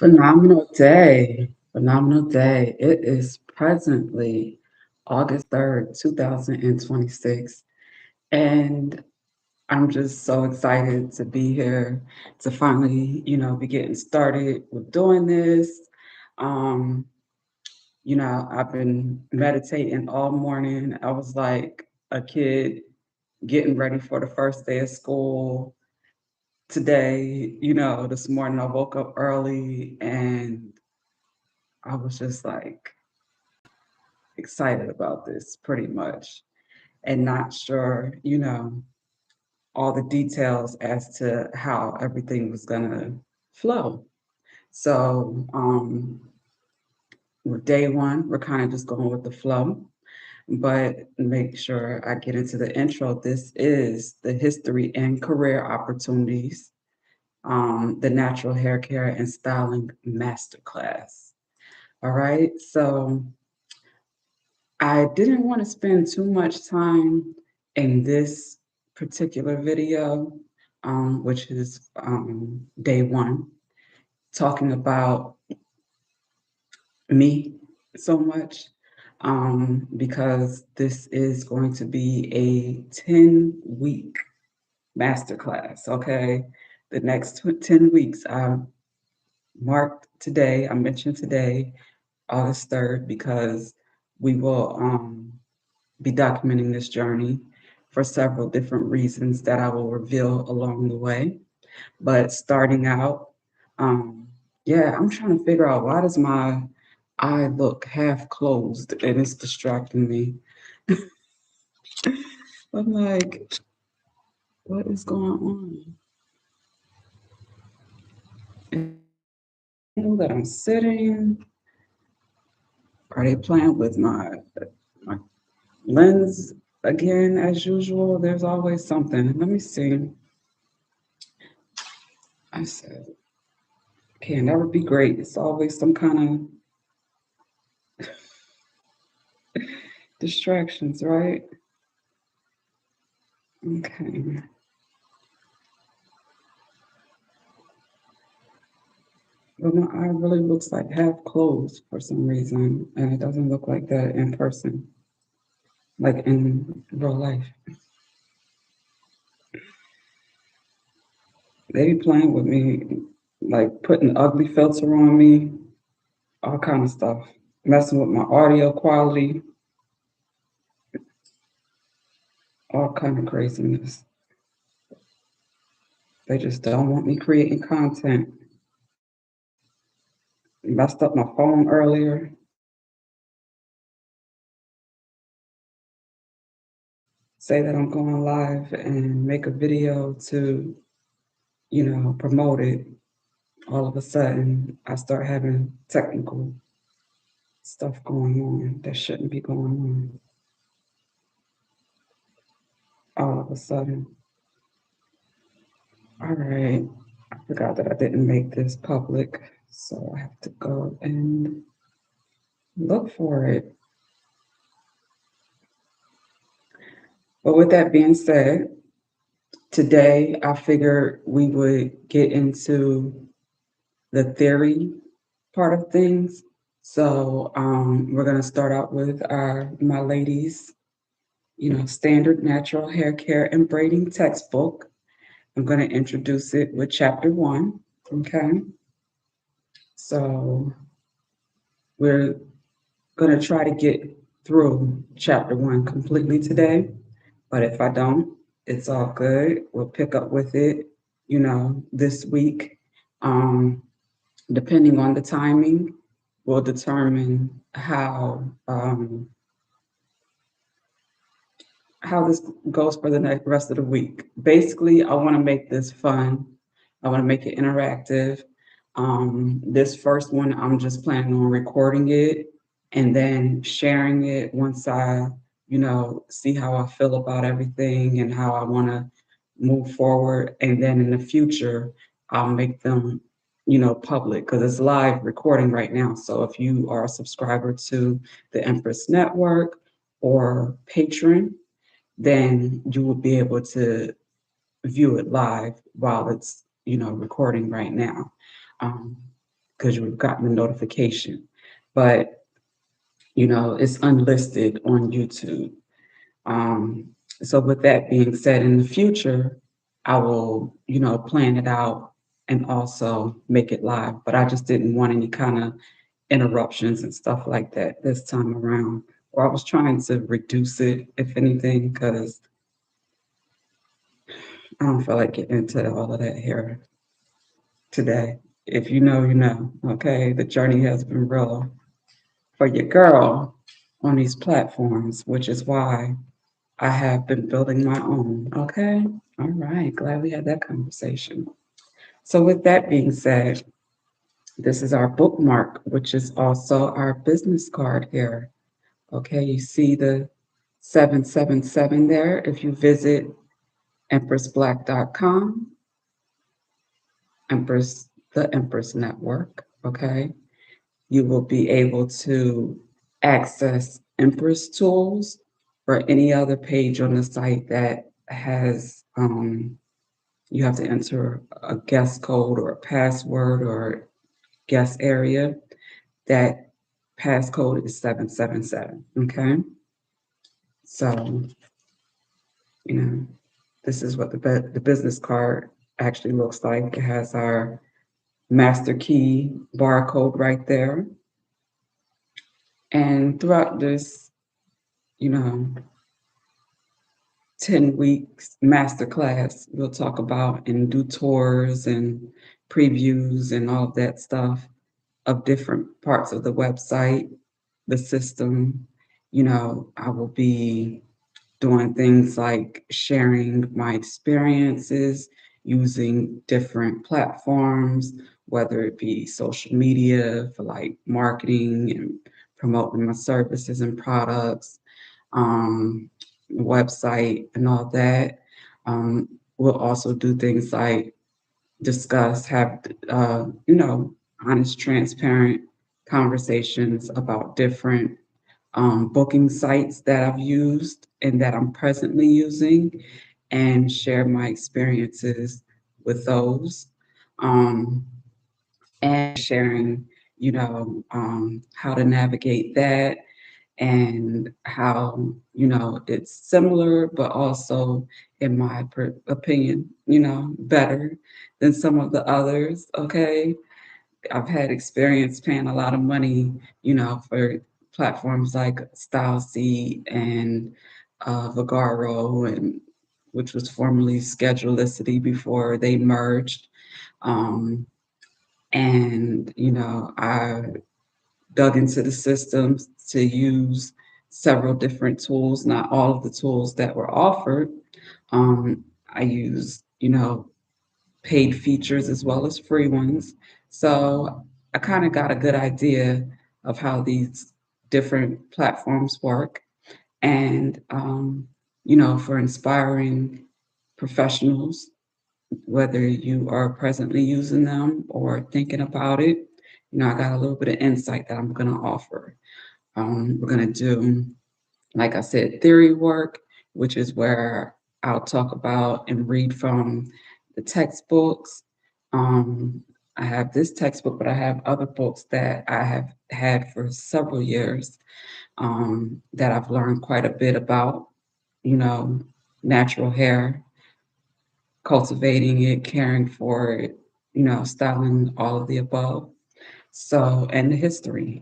Phenomenal day. Phenomenal day. It is presently August 3rd, 2026. And I'm just so excited to be here to finally, be getting started with doing this. Um, I've been meditating all morning. I was like a kid getting ready for the first day of school. Today, this morning I woke up early and I was just like excited about this pretty much and not sure, all the details as to how everything was gonna flow. So with day one, we're kind of just going with the flow, but make sure I get into the intro. This is the history and career opportunities, the natural hair care and styling masterclass. All right, so I didn't want to spend too much time in this particular video, which is day one, talking about me so much, because this is going to be a 10-week masterclass, okay? The next 10 weeks, I marked today, I mentioned today, August 3rd, because we will be documenting this journey for several different reasons that I will reveal along the way. But starting out, um, yeah, I'm trying to figure out, why does my eye look half closed and it's distracting me? I'm like, what is going on? I know that I'm sitting. Are they playing with my lens again as usual? There's always something. Let me see. I said, can never be great. It's always some kind of distractions, right? Okay. But my eye really looks like half closed for some reason, and it doesn't look like that in person, like in real life. They be playing with me, like putting ugly filter on me, all kind of stuff, messing with my audio quality, all kind of craziness. They just don't want me creating content. Messed up my phone earlier. Say that I'm going live and make a video to, promote it. All of a sudden, I start having technical stuff going on that shouldn't be going on. All of a sudden. All right. I forgot that I didn't make this public, so I have to go and look for it. But with that being said, today I figured we would get into the theory part of things. So we're going to start out with my ladies, standard natural hair care and braiding textbook. I'm going to introduce it with chapter 1. Okay. So we're going to try to get through chapter 1 completely today. But if I don't, it's all good. We'll pick up with it, this week. Depending on the timing, will determine how this goes for the rest of the week. Basically, I want to make this fun. I want to make it interactive. This first one, I'm just planning on recording it and then sharing it once I, see how I feel about everything and how I want to move forward. And then in the future, I'll make them, public, because it's live recording right now. So if you are a subscriber to the Empress Network or patron, then you will be able to view it live while it's, recording right now. because you've gotten the notification. But, it's unlisted on YouTube. Um, so with that being said, in the future, I will, plan it out and also make it live. But I just didn't want any kind of interruptions and stuff like that this time around. Or I was trying to reduce it, if anything, because I don't feel like getting into all of that here today. If you know, you know. Okay, the journey has been real for your girl on these platforms, which is why I have been building my own. Okay. All right. Glad we had that conversation. So, with that being said, this is our bookmark, which is also our business card here. Okay. You see the 777 there. If you visit empressblack.com, Empress, the Empress Network. Okay. You will be able to access Empress tools or any other page on the site that has you have to enter a guest code or a password or guest area. That passcode is 777. Okay. So, you know, this is what the business card actually looks like. It has our master key barcode right there. And throughout this, you know, 10 weeks masterclass, we'll talk about and do tours and previews and all of that stuff of different parts of the website, the system. I will be doing things like sharing my experiences using different platforms, whether it be social media for like marketing and promoting my services and products, um, website and all that. We'll also do things like discuss, have, honest, transparent conversations about different booking sites that I've used and that I'm presently using, and share my experiences with those. Um, and sharing, how to navigate that and how, it's similar, but also, in my opinion, better than some of the others. Okay. I've had experience paying a lot of money, for platforms like StyleSeat and Vagaro, and which was formerly Schedulicity before they merged. Um, and I dug into the systems to use several different tools, not all of the tools that were offered. I use, paid features as well as free ones. So I kind of got a good idea of how these different platforms work. And, for inspiring professionals, whether you are presently using them or thinking about it, I got a little bit of insight that I'm going to offer. We're going to do, like I said, theory work, which is where I'll talk about and read from the textbooks. Um, I have this textbook, but I have other books that I have had for several years, that I've learned quite a bit about, you know, natural hair, cultivating it, caring for it, styling, all of the above. So, and the history,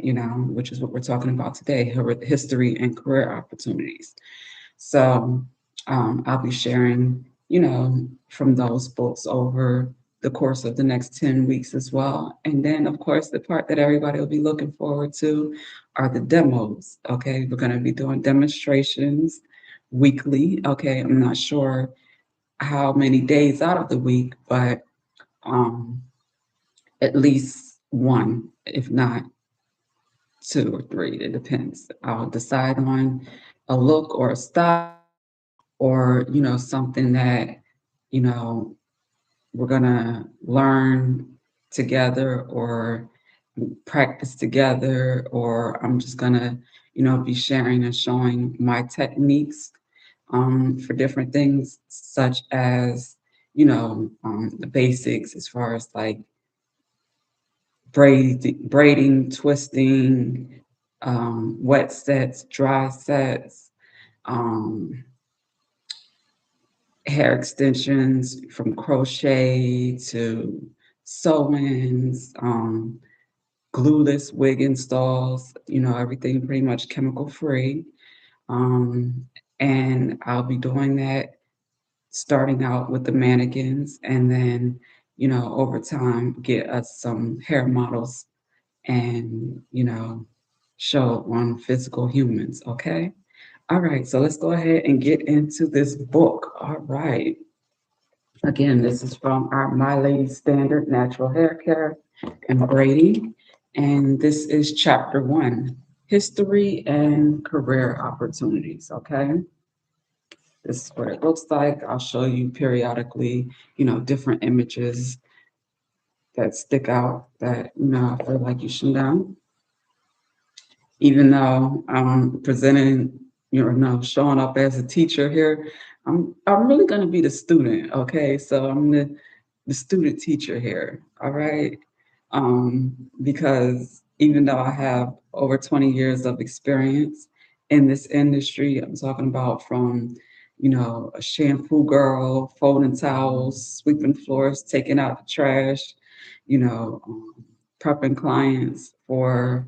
which is what we're talking about today, history and career opportunities. So, I'll be sharing, from those books over the course of the next 10 weeks as well. And then, of course, the part that everybody will be looking forward to are the demos. Okay. We're going to be doing demonstrations weekly. Okay. I'm not sure how many days out of the week, but um, at least one, if not two or three. It depends. I'll decide on a look or a style, or something that you know we're gonna learn together or practice together, or I'm just gonna be sharing and showing my techniques for different things, such as the basics as far as like braiding, twisting, wet sets, dry sets, um, hair extensions from crochet to sew-ins, glueless wig installs, everything pretty much chemical free. Um, and I'll be doing that starting out with the mannequins and then, over time, get us some hair models and, show on physical humans. Okay. All right. So let's go ahead and get into this book. All right. Again, this is from our My Lady Standard Natural Hair Care and Braiding. And this is chapter 1, History and Career Opportunities. Okay. This is what it looks like. I'll show you periodically, different images that stick out that, I feel like you should know. Even though I'm presenting, no, showing up as a teacher here, I'm really going to be the student. Okay. So I'm the student teacher here. All right. Because even though I have over 20 years of experience in this industry, I'm talking about from, a shampoo girl, folding towels, sweeping floors, taking out the trash, you know, um, prepping clients for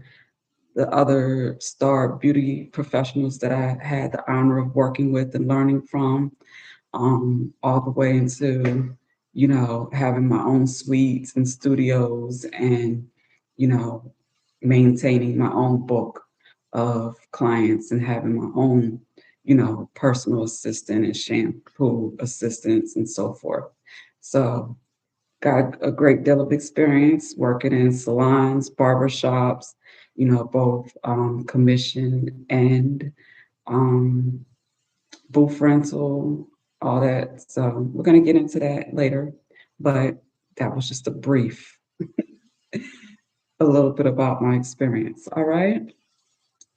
the other star beauty professionals that I had the honor of working with and learning from, all the way into, having my own suites and studios and, you know, maintaining my own book of clients and having my own, personal assistant and shampoo assistants and so forth. So got a great deal of experience working in salons, barbershops, both commission and um, booth rental, all that. So we're going to get into that later, but that was just a little bit about my experience. All right.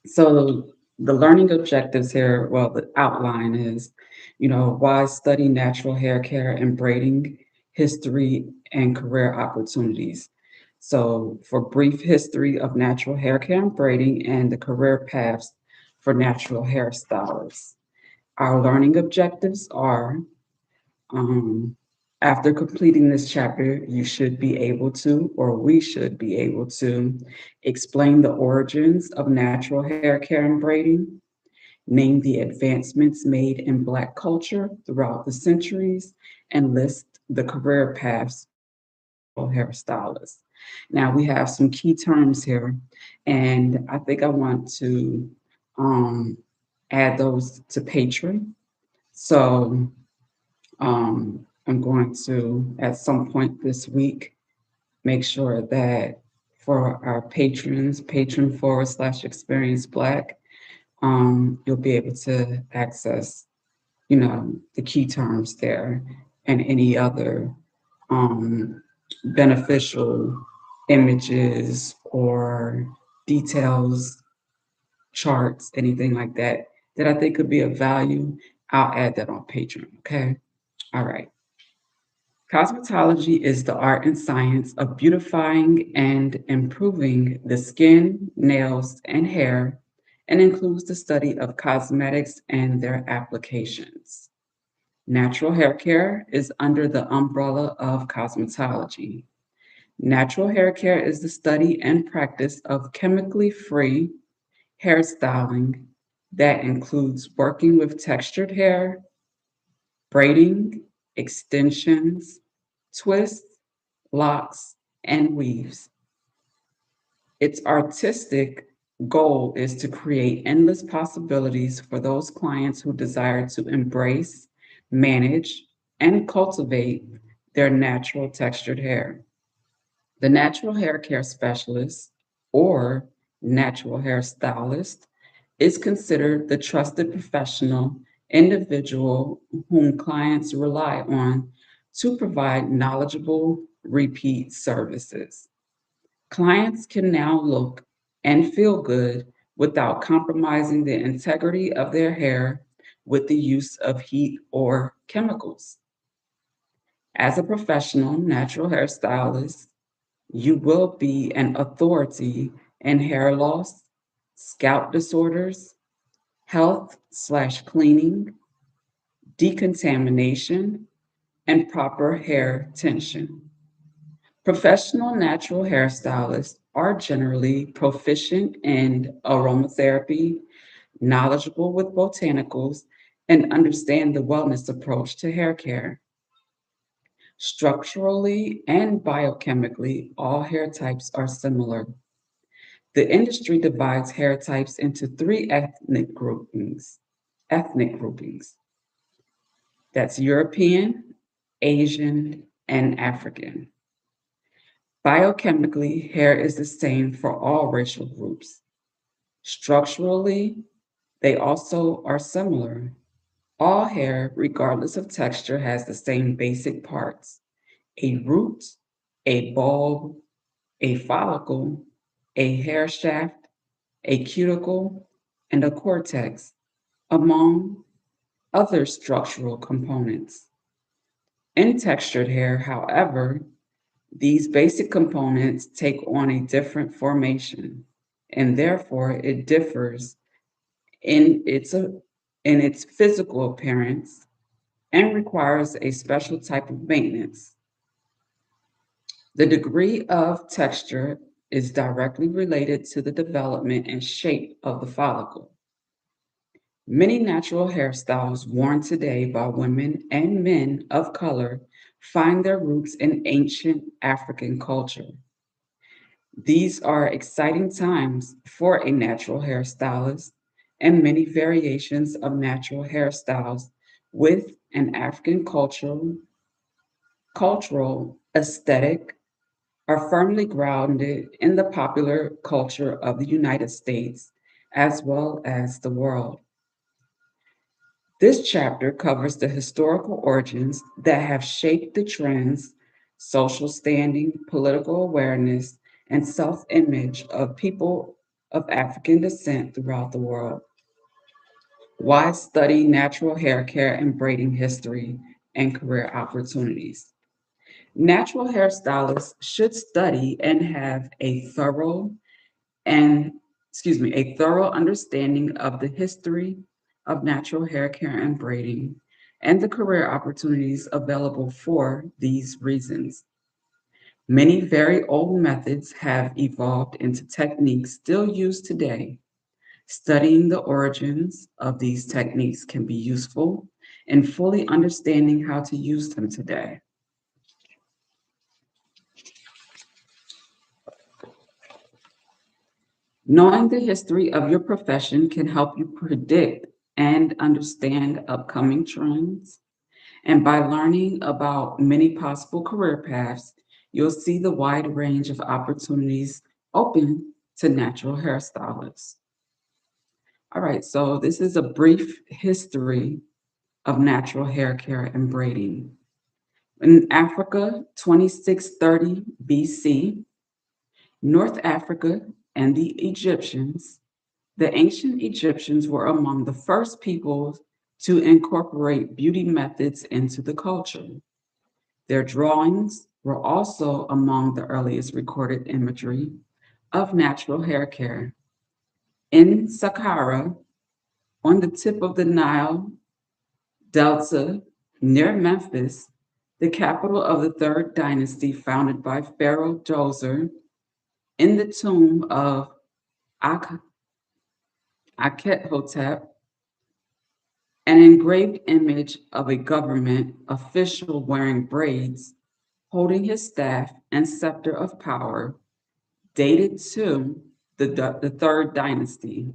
So the learning objectives here, well, the outline is, why study natural hair care and braiding, history and career opportunities. So for brief history of natural hair care and braiding and the career paths for natural hairstylists. Our learning objectives are um, after completing this chapter, you should be able to, or we should be able to, explain the origins of natural hair care and braiding, name the advancements made in Black culture throughout the centuries, and list the career paths for natural hairstylists. Now, we have some key terms here, and I think I want to um, add those to Patreon. So, I'm going to, at some point this week, make sure that for our patrons, patron/experience Black, you'll be able to access, the key terms there and any other um, beneficial images or details, charts, anything like that, that I think could be of value. I'll add that on Patreon. Okay. All right. Cosmetology is the art and science of beautifying and improving the skin, nails, and hair, and includes the study of cosmetics and their applications. Natural hair care is under the umbrella of cosmetology. Natural hair care is the study and practice of chemically free hairstyling that includes working with textured hair, braiding, extensions, twists, locks, and weaves. Its artistic goal is to create endless possibilities for those clients who desire to embrace, manage, and cultivate their natural textured hair. The natural hair care specialist or natural hair stylist is considered the trusted professional individual whom clients rely on to provide knowledgeable repeat services. Clients can now look and feel good without compromising the integrity of their hair with the use of heat or chemicals. As a professional natural hairstylist, You will be an authority in hair loss, scalp disorders, health/cleaning, decontamination, and proper hair tension. Professional natural hairstylists are generally proficient in aromatherapy, knowledgeable with botanicals, and understand the wellness approach to hair care. Structurally and biochemically, all hair types are similar. The industry divides hair types into three ethnic groupings. Ethnic groupings. That's European, Asian, and African. Biochemically, hair is the same for all racial groups. Structurally, they also are similar. All hair, regardless of texture, has the same basic parts: a root, a bulb, a follicle, a hair shaft, a cuticle, and a cortex, among other structural components. In textured hair, however, these basic components take on a different formation, and therefore it differs in its physical appearance and requires a special type of maintenance. The degree of texture is directly related to the development and shape of the follicle. Many natural hairstyles worn today by women and men of color find their roots in ancient African culture. These are exciting times for a natural hairstylist, and many variations of natural hairstyles with an African cultural aesthetic are firmly grounded in the popular culture of the United States as well as the world. This chapter covers the historical origins that have shaped the trends, social standing, political awareness, and self image of people of African descent throughout the world. Why study natural hair care and braiding history and career opportunities? Natural hairstylists should study and have and a thorough understanding of the history of natural hair care and braiding and the career opportunities available for these reasons. Many very old methods have evolved into techniques still used today. Studying the origins of these techniques can be useful in fully understanding how to use them today. Knowing the history of your profession can help you predict and understand upcoming trends. And by learning about many possible career paths, you'll see the wide range of opportunities open to natural hairstylists. All right, so this is a brief history of natural hair care and braiding. In Africa, 2630 BC, North Africa, and the Egyptians. The ancient Egyptians were among the first peoples to incorporate beauty methods into the culture. Their drawings were also among the earliest recorded imagery of natural hair care. In Saqqara, on the tip of the Nile Delta near Memphis, the capital of the third dynasty founded by Pharaoh Djoser, in the tomb of Ak- Akhethotep, an engraved image of a government official wearing braids, holding his staff and scepter of power, dated to the third dynasty,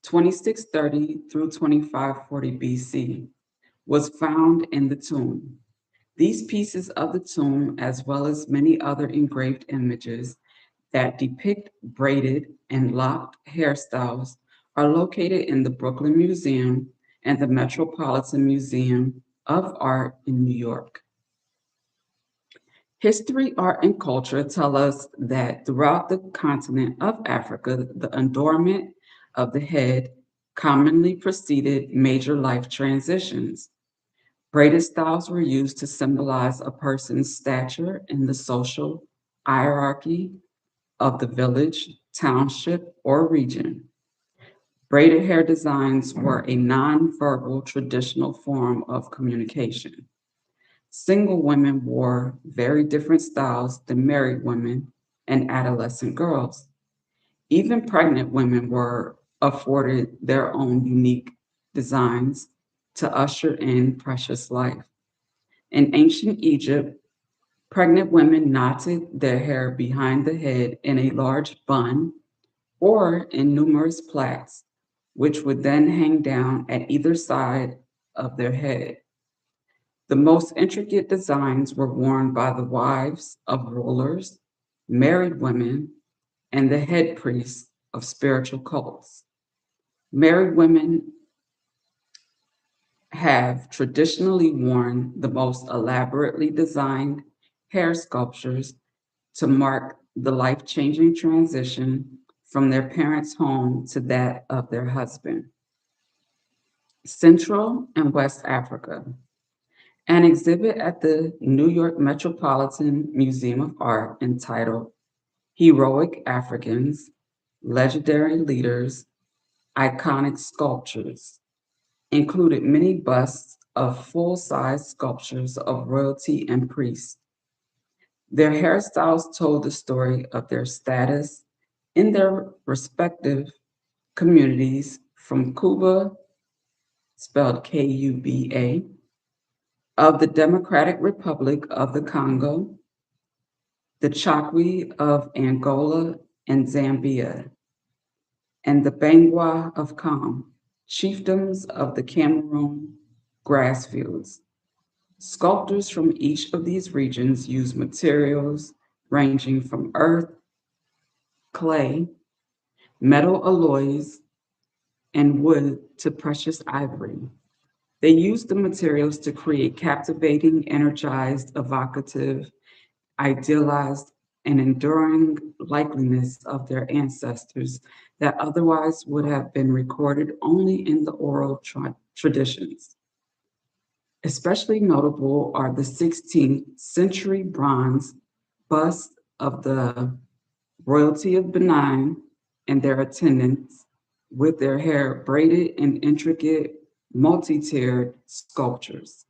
2630 through 2540 BC, was found in the tomb. These pieces of the tomb, as well as many other engraved images that depict braided and locked hairstyles, are located in the Brooklyn Museum and the Metropolitan Museum of Art in New York. History, art, and culture tell us that throughout the continent of Africa, the adornment of the head commonly preceded major life transitions. Braided styles were used to symbolize a person's stature in the social hierarchy of the village, township, or region. Braided hair designs were a nonverbal traditional form of communication. Single women wore very different styles than married women and adolescent girls. Even pregnant women were afforded their own unique designs to usher in precious life. In ancient Egypt, pregnant women knotted their hair behind the head in a large bun or in numerous plaits, which would then hang down at either side of their head. The most intricate designs were worn by the wives of rulers, married women, and the head priests of spiritual cults. Married women have traditionally worn the most elaborately designed hair sculptures to mark the life changing transition from their parents' home to that of their husband. Central and West Africa. An exhibit at the New York Metropolitan Museum of Art entitled Heroic Africans, Legendary Leaders, Iconic Sculptures included many busts of full size sculptures of royalty and priests. Their hairstyles told the story of their status in their respective communities from Cuba, spelled Kuba, of the Democratic Republic of the Congo, the Chakwi of Angola and Zambia, and the Bangwa of Kam, chiefdoms of the Cameroon grassfields. Sculptors from each of these regions use materials ranging from earth, clay, metal alloys, and wood to precious ivory. They use the materials to create captivating, energized, evocative, idealized, and enduring likeliness of their ancestors that otherwise would have been recorded only in the oral traditions. Especially notable are the 16th century bronze busts of the royalty of Benin and their attendants with their hair braided in intricate, multi tiered sculptures.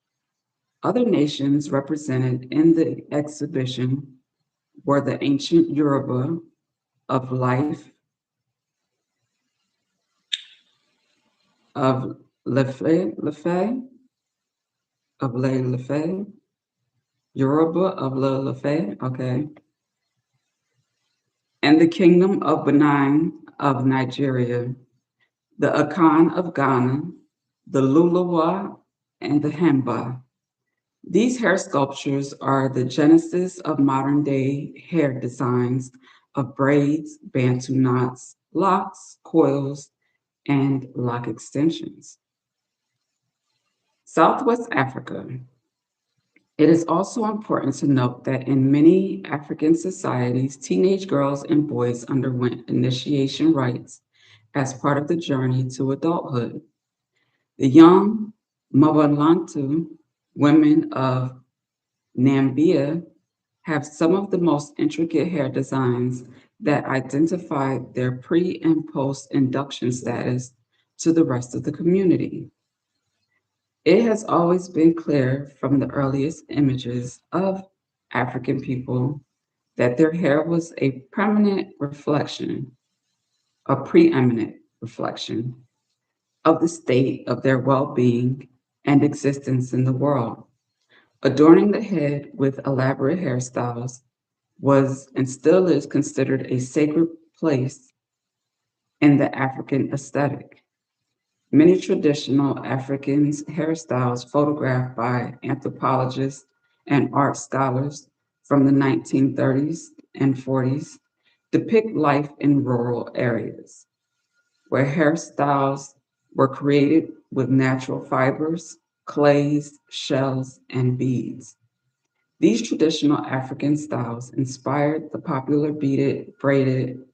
Other nations represented in the exhibition were the ancient Yoruba of life, of Lefe, Yoruba of Lefe, okay, and the Kingdom of Benin of Nigeria, the Akan of Ghana, the Lulawa, and the Hemba. These hair sculptures are the genesis of modern day hair designs of braids, bantu knots, locks, coils, and lock extensions. Southwest Africa. It is also important to note that in many African societies, teenage girls and boys underwent initiation rites as part of the journey to adulthood. The young Mabalantu women of Namibia have some of the most intricate hair designs that identify their pre and post induction status to the rest of the community. It has always been clear from the earliest images of African people that their hair was a preeminent reflection of the state of their well being and existence in the world. Adorning the head with elaborate hairstyles was and still is considered a sacred place in the African aesthetic. Many traditional African hairstyles photographed by anthropologists and art scholars from the 1930s and 40s depict life in rural areas where hairstyles were created with natural fibers, clays, shells, and beads. These traditional African styles inspired the popular beaded, braided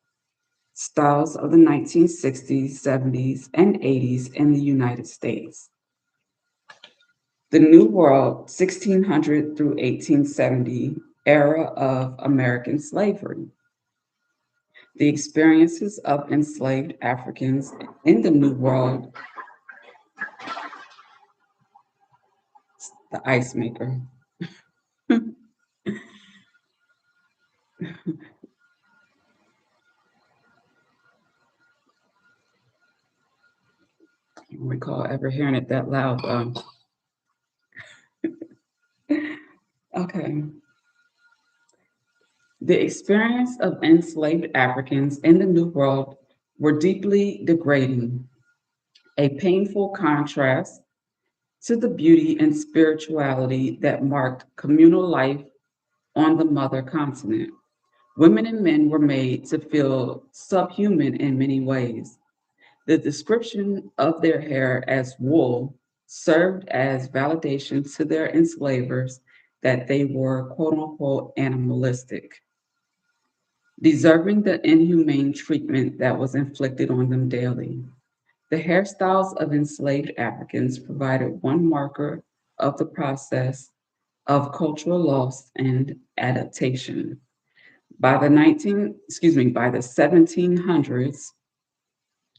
styles of the 1960s, 70s, and 80s in the United States. The New World, 1600 through 1870, era of American slavery. The experiences of enslaved Africans in the New World, the ice maker. I don't recall ever hearing it that loud. Okay. The experience of enslaved Africans in the New World were deeply degrading, a painful contrast to the beauty and spirituality that marked communal life on the mother continent. Women and men were made to feel subhuman in many ways. The description of their hair as wool served as validation to their enslavers that they were quote unquote animalistic, deserving the inhumane treatment that was inflicted on them daily. The hairstyles of enslaved Africans provided one marker of the process of cultural loss and adaptation. By the 1700s,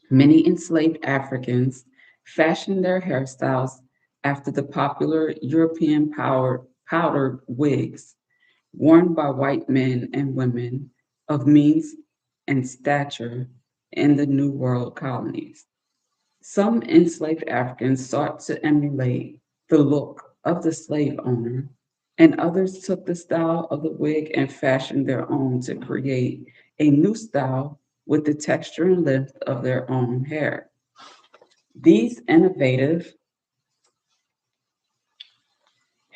many enslaved Africans fashioned their hairstyles after the popular European powdered wigs worn by white men and women of means and stature in the New World colonies. Some enslaved Africans sought to emulate the look of the slave owner, and others took the style of the wig and fashioned their own to create a new style with the texture and length of their own hair. These innovative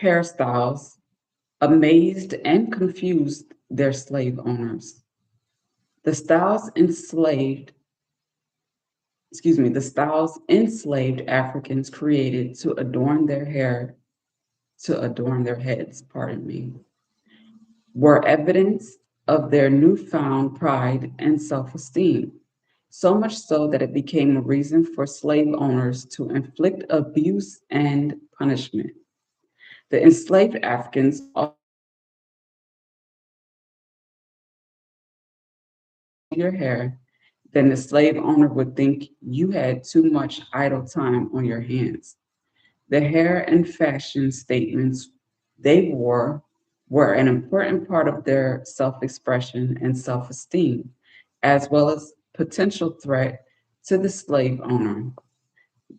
hairstyles amazed and confused their slave owners. The styles enslaved, the styles enslaved Africans created to adorn their heads, pardon me, were evidence of their newfound pride and self esteem, so much so that it became a reason for slave owners to inflict abuse and punishment. The enslaved Africans your hair, then the slave owner would think you had too much idle time on your hands. The hair and fashion statements they wore were an important part of their self expression and self esteem, as well as potential threat to the slave owner.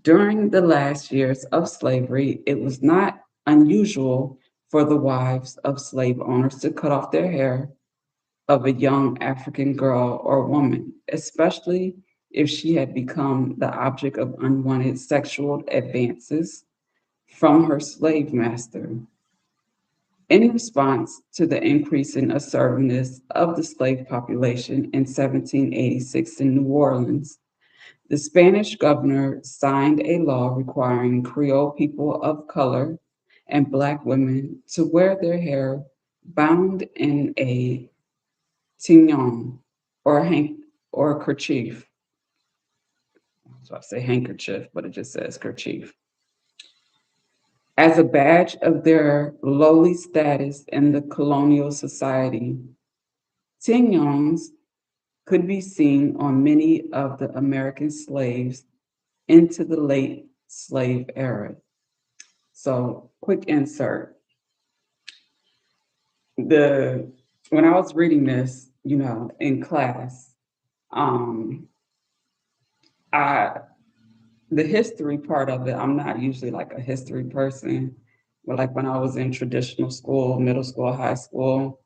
During the last years of slavery, it was not unusual for the wives of slave owners to cut off their hair of a young African girl or woman, especially if she had become the object of unwanted sexual advances from her slave master. In response to the increase in assertiveness of the slave population in 1786 in New Orleans, the Spanish governor signed a law requiring Creole people of color and Black women to wear their hair bound in a tignon or or a kerchief. So I say handkerchief, but it just says kerchief. As a badge of their lowly status in the colonial society, tignons could be seen on many of the American slaves into the late slave era. So, quick insert. The When I was reading this, in class, um, I the history part of it, I'm not usually like a history person, but like when I was in traditional school, middle school, high school,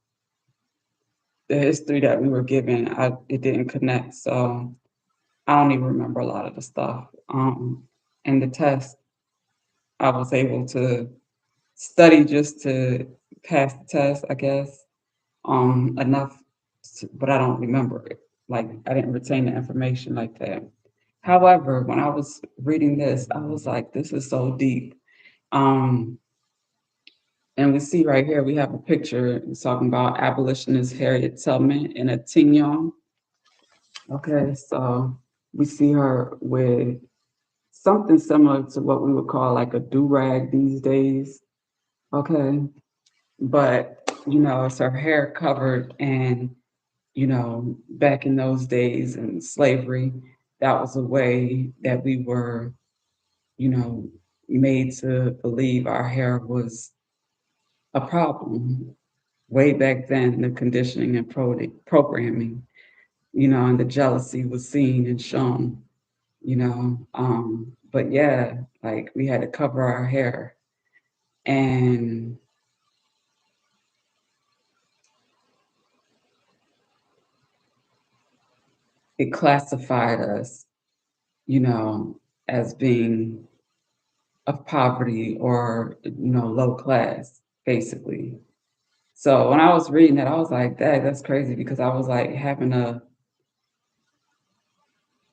the history that we were given, it didn't connect. So I don't even remember a lot of the stuff. And the test, I was able to study just to pass the test, I guess, enough, but I don't remember it. Like I didn't retain the information like that. However, when I was reading this, I was like, this is so deep. Um, and we see right here, we have a picture it's talking about abolitionist Harriet Tubman in a tignon. Okay, so we see her with something similar to what we would call like a do rag these days. Okay, but it's her hair covered. And, back in those days in slavery, that was a way that we were, you know, made to believe our hair was a problem way back then, the conditioning and programming, and the jealousy was seen and shown, but yeah, like we had to cover our hair, and it classified us, you know, as being of poverty or, low class, basically. So when I was reading that, I was like, that's crazy because I was like having a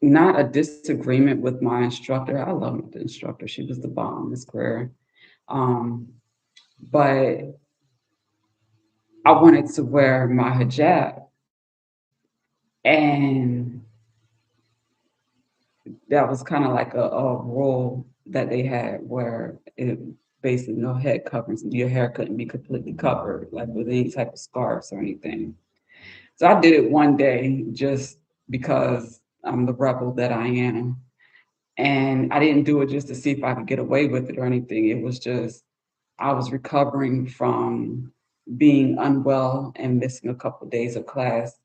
not a disagreement with my instructor. I love the instructor. She was the bomb, Miss Claire. Um, but I wanted to wear my hijab. And that was kind of like a rule that they had where it basically no head coverings. Your hair couldn't be completely covered, like with any type of scarves or anything. So I did it one day just because I'm the rebel that I am. And I didn't do it just to see if I could get away with it or anything. It was just I was recovering from being unwell and missing a couple of days of class.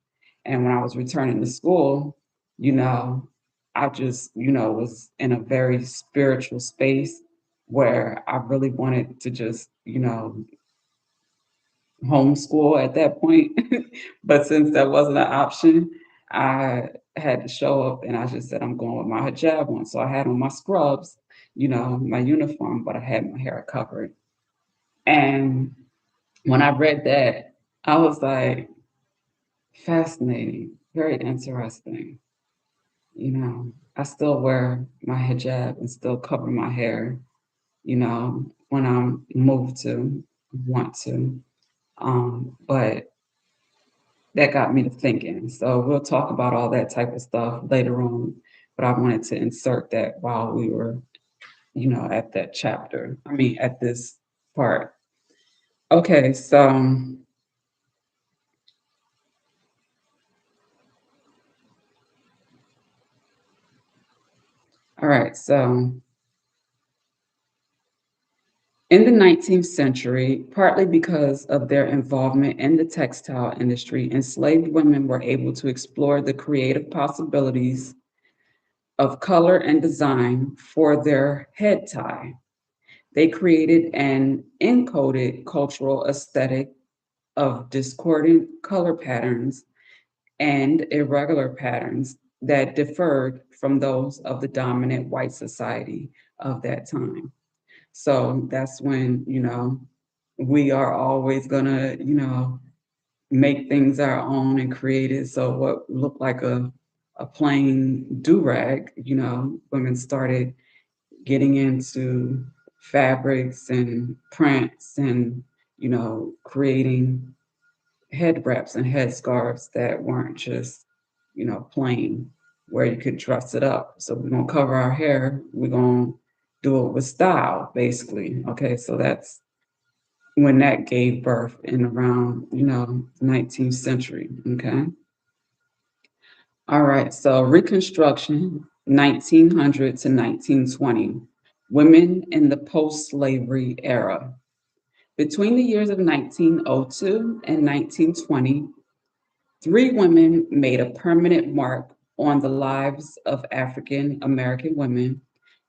And when I was returning to school, you know, I just, was in a very spiritual space where I really wanted to just, homeschool at that point. But since that wasn't an option, I had to show up and I just said, I'm going with my hijab on. So I had on my scrubs, my uniform, but I had my hair covered. And when I read that, I was like, fascinating, very interesting. I still wear my hijab and still cover my hair, when I'm moved to, want to. But that got me to thinking. So we'll talk about all that type of stuff later on. But I wanted to insert that while we were, at that chapter. I mean, at this part. Okay, so all right, so in the 19th century, partly because of their involvement in the textile industry, enslaved women were able to explore the creative possibilities of color and design for their head tie. They created an encoded cultural aesthetic of discordant color patterns and irregular patterns that differed from those of the dominant white society of that time. So that's when, we are always gonna, make things our own and create it. So what looked like a plain do-rag, women started getting into fabrics and prints and, creating head wraps and head scarves that weren't just, plain, where you could dress it up. So we're gonna cover our hair, we're gonna do it with style, basically. Okay, so that's when that gave birth in around, 19th century. Okay. All right, so Reconstruction, 1900 to 1920, women in the post-slavery era. Between the years of 1902 and 1920, three women made a permanent mark on the lives of African American women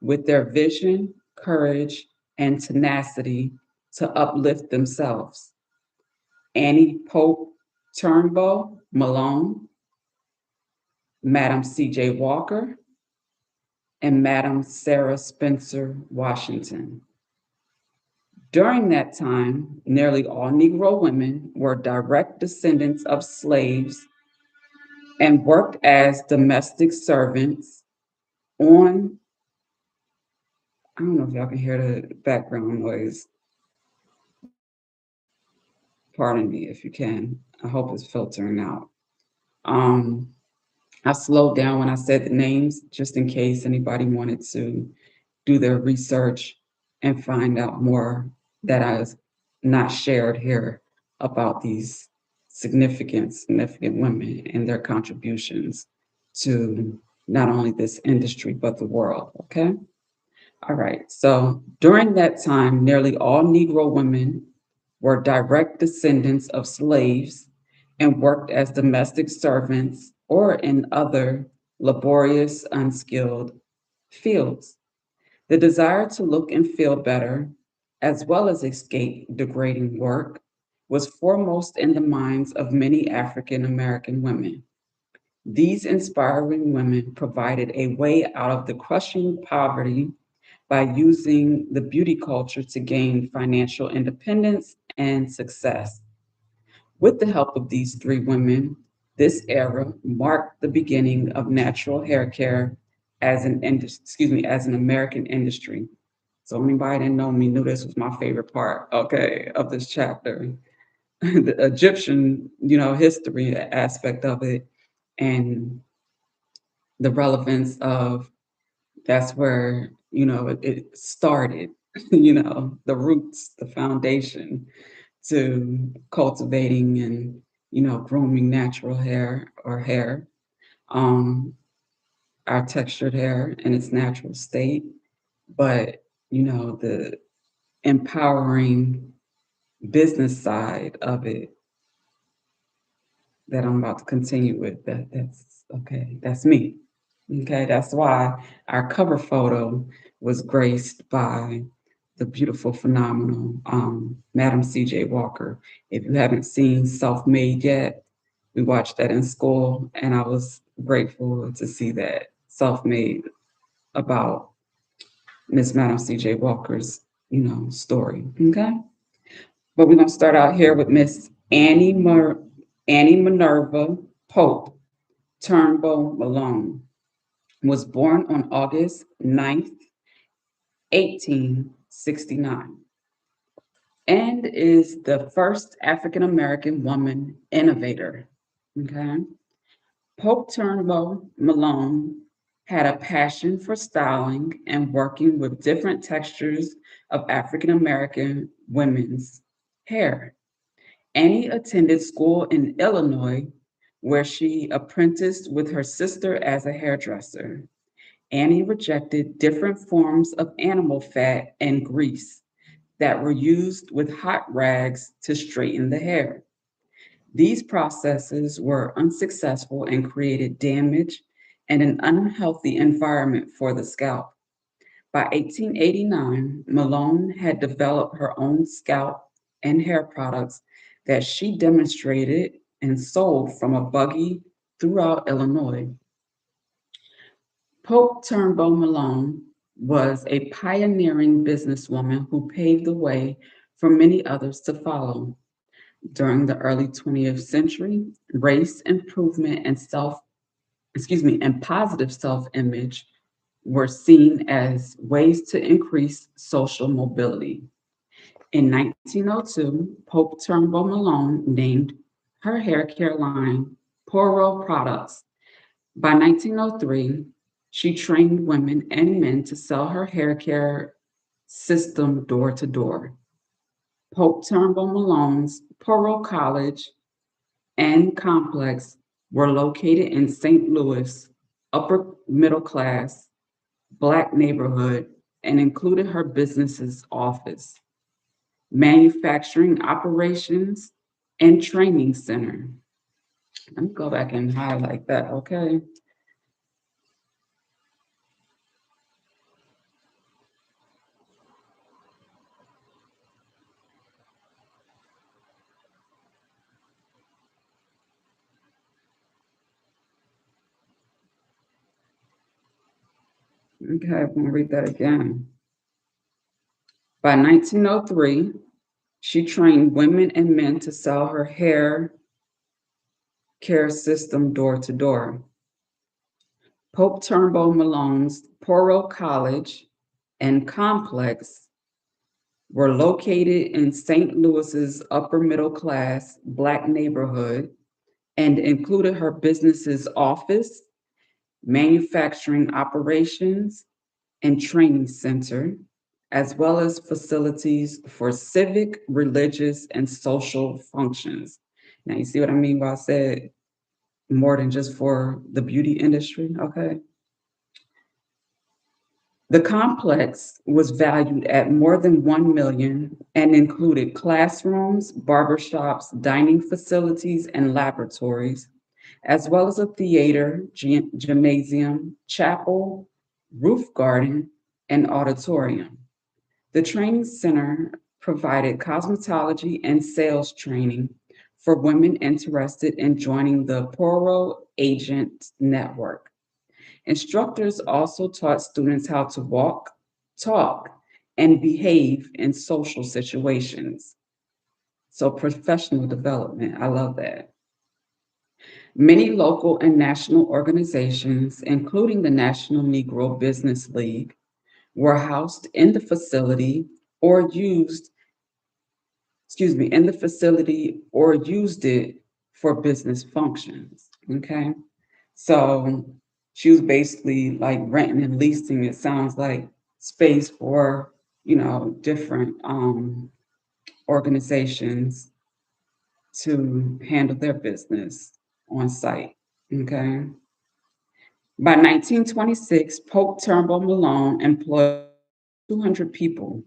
with their vision, courage, and tenacity to uplift themselves. Annie Pope Turnbull Malone, Madam C.J. Walker, and Madam Sarah Spencer Washington. During that time, nearly all Negro women were direct descendants of slaves and worked as domestic servants on, I don't know if y'all can hear the background noise. Pardon me if you can. I hope it's filtering out. Um, I slowed down when I said the names just in case anybody wanted to do their research and find out more that I was not shared here. about these significant women and their contributions to not only this industry, but the world. Okay. All right. So during that time, nearly all Negro women were direct descendants of slaves and worked as domestic servants or in other laborious, unskilled fields. The desire to look and feel better, as well as escape degrading work, was foremost in the minds of many African American women. These inspiring women provided a way out of the crushing poverty by using the beauty culture to gain financial independence and success. With the help of these three women, this era marked the beginning of natural hair care as an American industry. So anybody that didn't know me knew this was my favorite part, okay, of this chapter. The Egyptian, history aspect of it and the relevance of that's where, it started, the roots, the foundation to cultivating and, grooming natural hair or hair, um, our textured hair in its natural state. But, the empowering business side of it that I'm about to continue with, that's okay, that's me. Okay, that's why our cover photo was graced by the beautiful, phenomenal Madam C.J. Walker. If you haven't seen Self Made yet, we watched that in school, and I was grateful to see that Self Made about Miss Madam C.J. Walker's, story. Okay, but we're gonna start out here with Miss Annie Minerva Pope Turnbull Malone. Was born on August 9th, 1869, and is the first African American woman innovator. Okay. Pope Turnbull Malone had a passion for styling and working with different textures of African American women's hair. Annie attended school in Illinois, where she apprenticed with her sister as a hairdresser. Annie rejected different forms of animal fat and grease that were used with hot rags to straighten the hair. These processes were unsuccessful and created damage and an unhealthy environment for the scalp. By 1889, Malone had developed her own scalp and hair products that she demonstrated and sold from a buggy throughout Illinois. Pope Turnbull Malone was a pioneering businesswoman who paved the way for many others to follow. During the early 20th century, race improvement and and positive self-image were seen as ways to increase social mobility. In 1902, Pope Turnbull Malone named her hair care line Poro Products. By 1903, she trained women and men to sell her hair care system door to door. Pope Turnbull Malone's Poro College and complex were located in St. Louis, upper middle class, Black neighborhood, and included her business's office, manufacturing operations, and training center. Let me go back and highlight that, okay? Okay, I'm gonna read that again. By 1903, she trained women and men to sell her hair care system door to door. Pope Turnbull Malone's Poro College and complex were located in St. Louis's upper middle class Black neighborhood and included her business's office, manufacturing operations, and training center, as well as facilities for civic, religious, and social functions. Now, you see what I mean by I said more than just for the beauty industry, okay? The complex was valued at more than 1 million and included classrooms, barbershops, dining facilities, and laboratories, as well as a theater, gymnasium, chapel, roof garden, and auditorium. The training center provided cosmetology and sales training for women interested in joining the Poro Agent Network. Instructors also taught students how to walk, talk, and behave in social situations. So, professional development, I love that. Many local and national organizations, including the National Negro Business League, were housed in the facility or used, in the facility or used it for business functions. Okay. So she was basically like renting and leasing, it sounds like, space for, different organizations to handle their business on site. Okay. By 1926, Pope Turnbull Malone employed 200 people.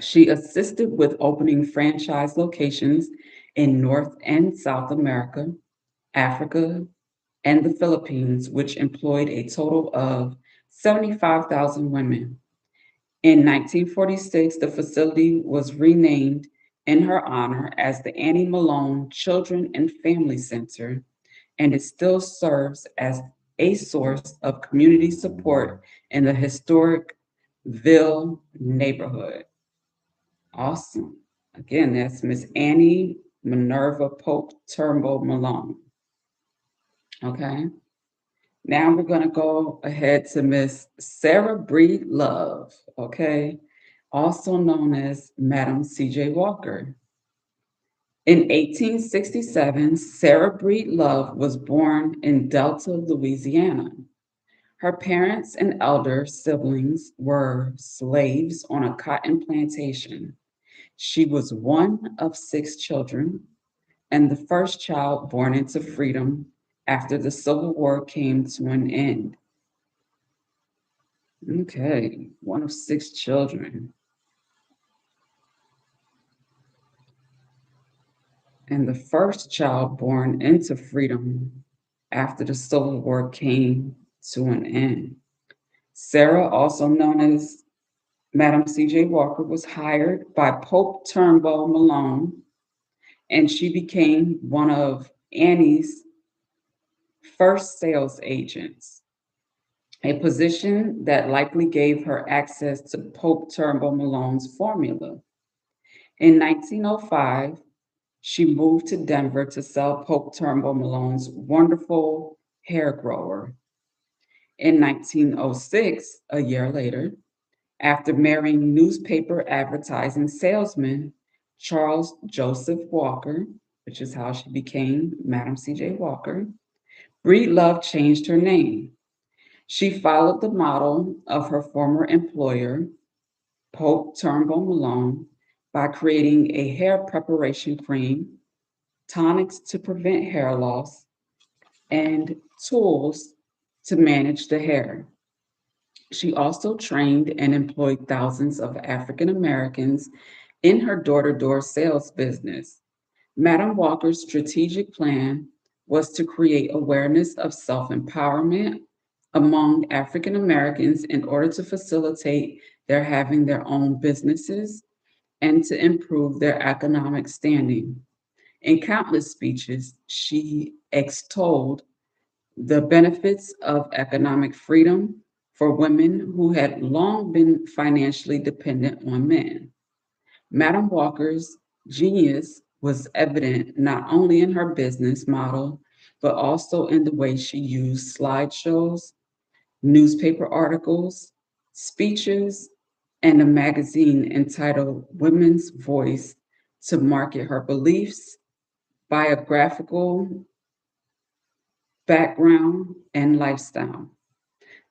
She assisted with opening franchise locations in North and South America, Africa, and the Philippines, which employed a total of 75,000 women. In 1946, the facility was renamed in her honor as the Annie Malone Children and Family Center, and it still serves as a source of community support in the historic Ville neighborhood. Awesome. Again, that's Miss Annie Minerva Pope Turnbull Malone. Okay. Now we're going to go ahead to Miss Sarah Breed Love. Okay. Also known as Madam C.J. Walker. In 1867, Sarah Breed Love was born in Delta, Louisiana. Her parents and elder siblings were slaves on a cotton plantation. She was one of six children and the first child born into freedom after the Civil War came to an end. Okay, one of six children, and the first child born into freedom after the Civil War came to an end. Sarah, also known as Madam C.J. Walker, was hired by Pope Turnbull Malone, and she became one of Annie's first sales agents, a position that likely gave her access to Pope Turnbull Malone's formula. In 1905, she moved to Denver to sell Pope Turnbull Malone's wonderful hair grower. In 1906, a year later, after marrying newspaper advertising salesman Charles Joseph Walker, which is how she became Madam C.J. Walker, Breedlove changed her name. She followed the model of her former employer, Pope Turnbull Malone, by creating a hair preparation cream, tonics to prevent hair loss, and tools to manage the hair. She also trained and employed thousands of African Americans in her door to door sales business. Madam Walker's strategic plan was to create awareness of self empowerment among African Americans in order to facilitate their having their own businesses and to improve their economic standing. In countless speeches, she extolled the benefits of economic freedom for women who had long been financially dependent on men. Madam Walker's genius was evident not only in her business model, but also in the way she used slideshows, newspaper articles, speeches, and a magazine entitled Women's Voice to market her beliefs, biographical background, and lifestyle.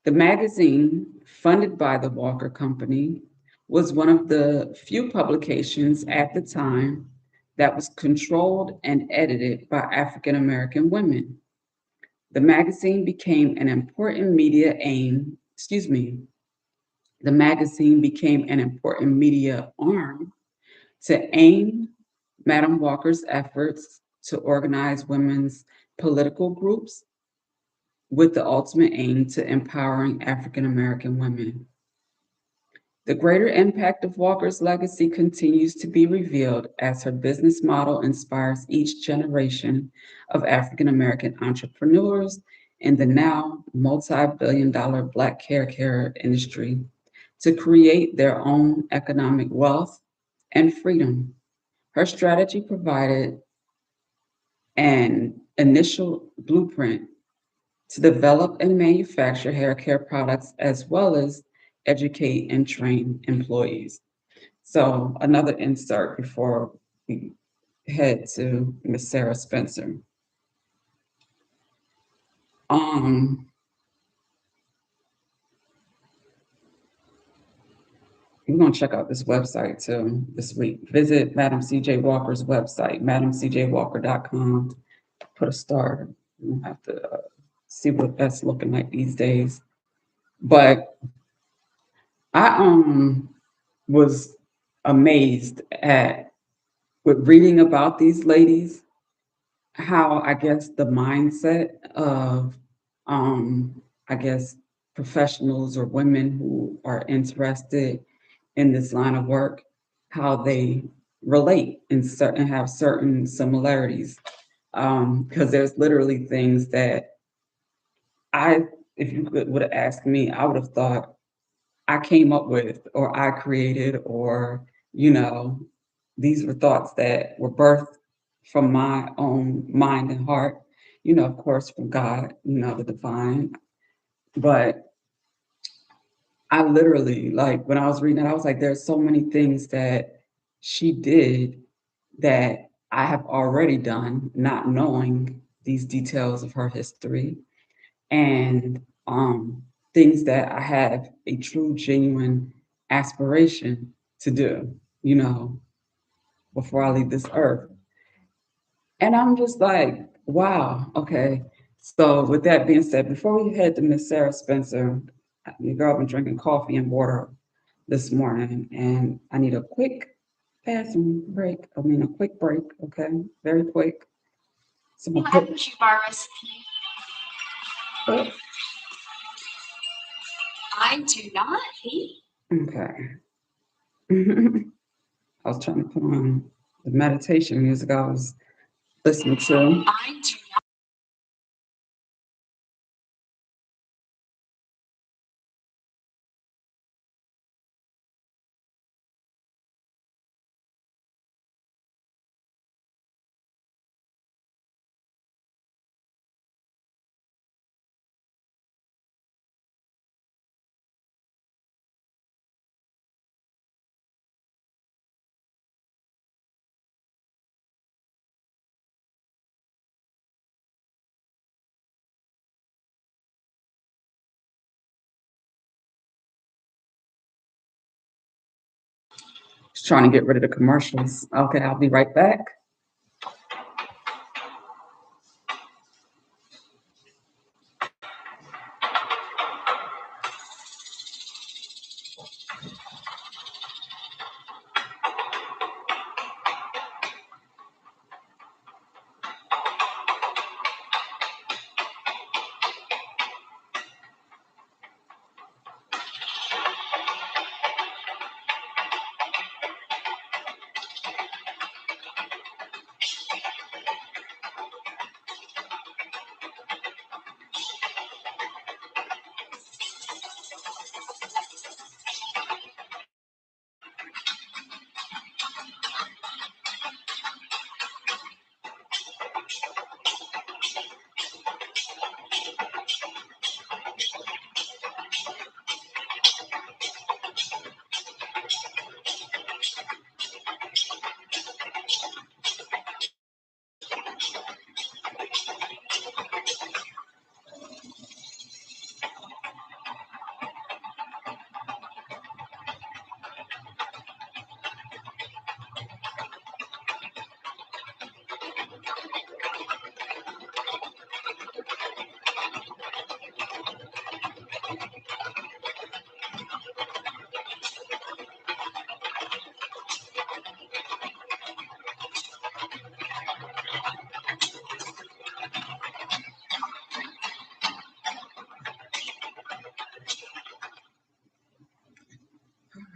The magazine, funded by the Walker Company, was one of the few publications at the time that was controlled and edited by African American women. The magazine became an important media aim, excuse me, the magazine became an important media arm to aim Madam Walker's efforts to organize women's political groups with the ultimate aim to empowering African American women. The greater impact of Walker's legacy continues to be revealed as her business model inspires each generation of African American entrepreneurs in the now multi-billion-dollar Black hair care industry to create their own economic wealth and freedom. Her strategy provided an initial blueprint to develop and manufacture hair care products as well as educate and train employees. So, another insert before we head to Miss Sarah Spencer. Um, we're going to check out this website too this week. Visit Madam CJ Walker's website, madamcjwalker.com. Put a star. You have to see what that's looking like these days. But I was amazed at with reading about these ladies, how I guess the mindset of I guess professionals or women who are interested in this line of work, how they relate and certain have certain similarities. Because there's literally things that I, if you would have asked me, I would have thought I came up with or I created, or, you know, these were thoughts that were birthed from my own mind and heart, of course, from God, the divine. But I literally, like, when I was reading it, I was like, there's so many things that she did that I have already done, not knowing these details of her history, and things that I have a true, genuine aspiration to do, before I leave this earth. And I'm just like, wow, okay. So, with that being said, before we head to Miss Sarah Spencer, your girl been drinking coffee and water this morning, and I need a quick bathroom break. I mean, a quick break, okay? Very quick. So, I'm gonna put, bar recipe. oh, I do not hate. okay. I was trying to put on the meditation music I was listening to. I do Just trying to get rid of the commercials. Okay, I'll be right back.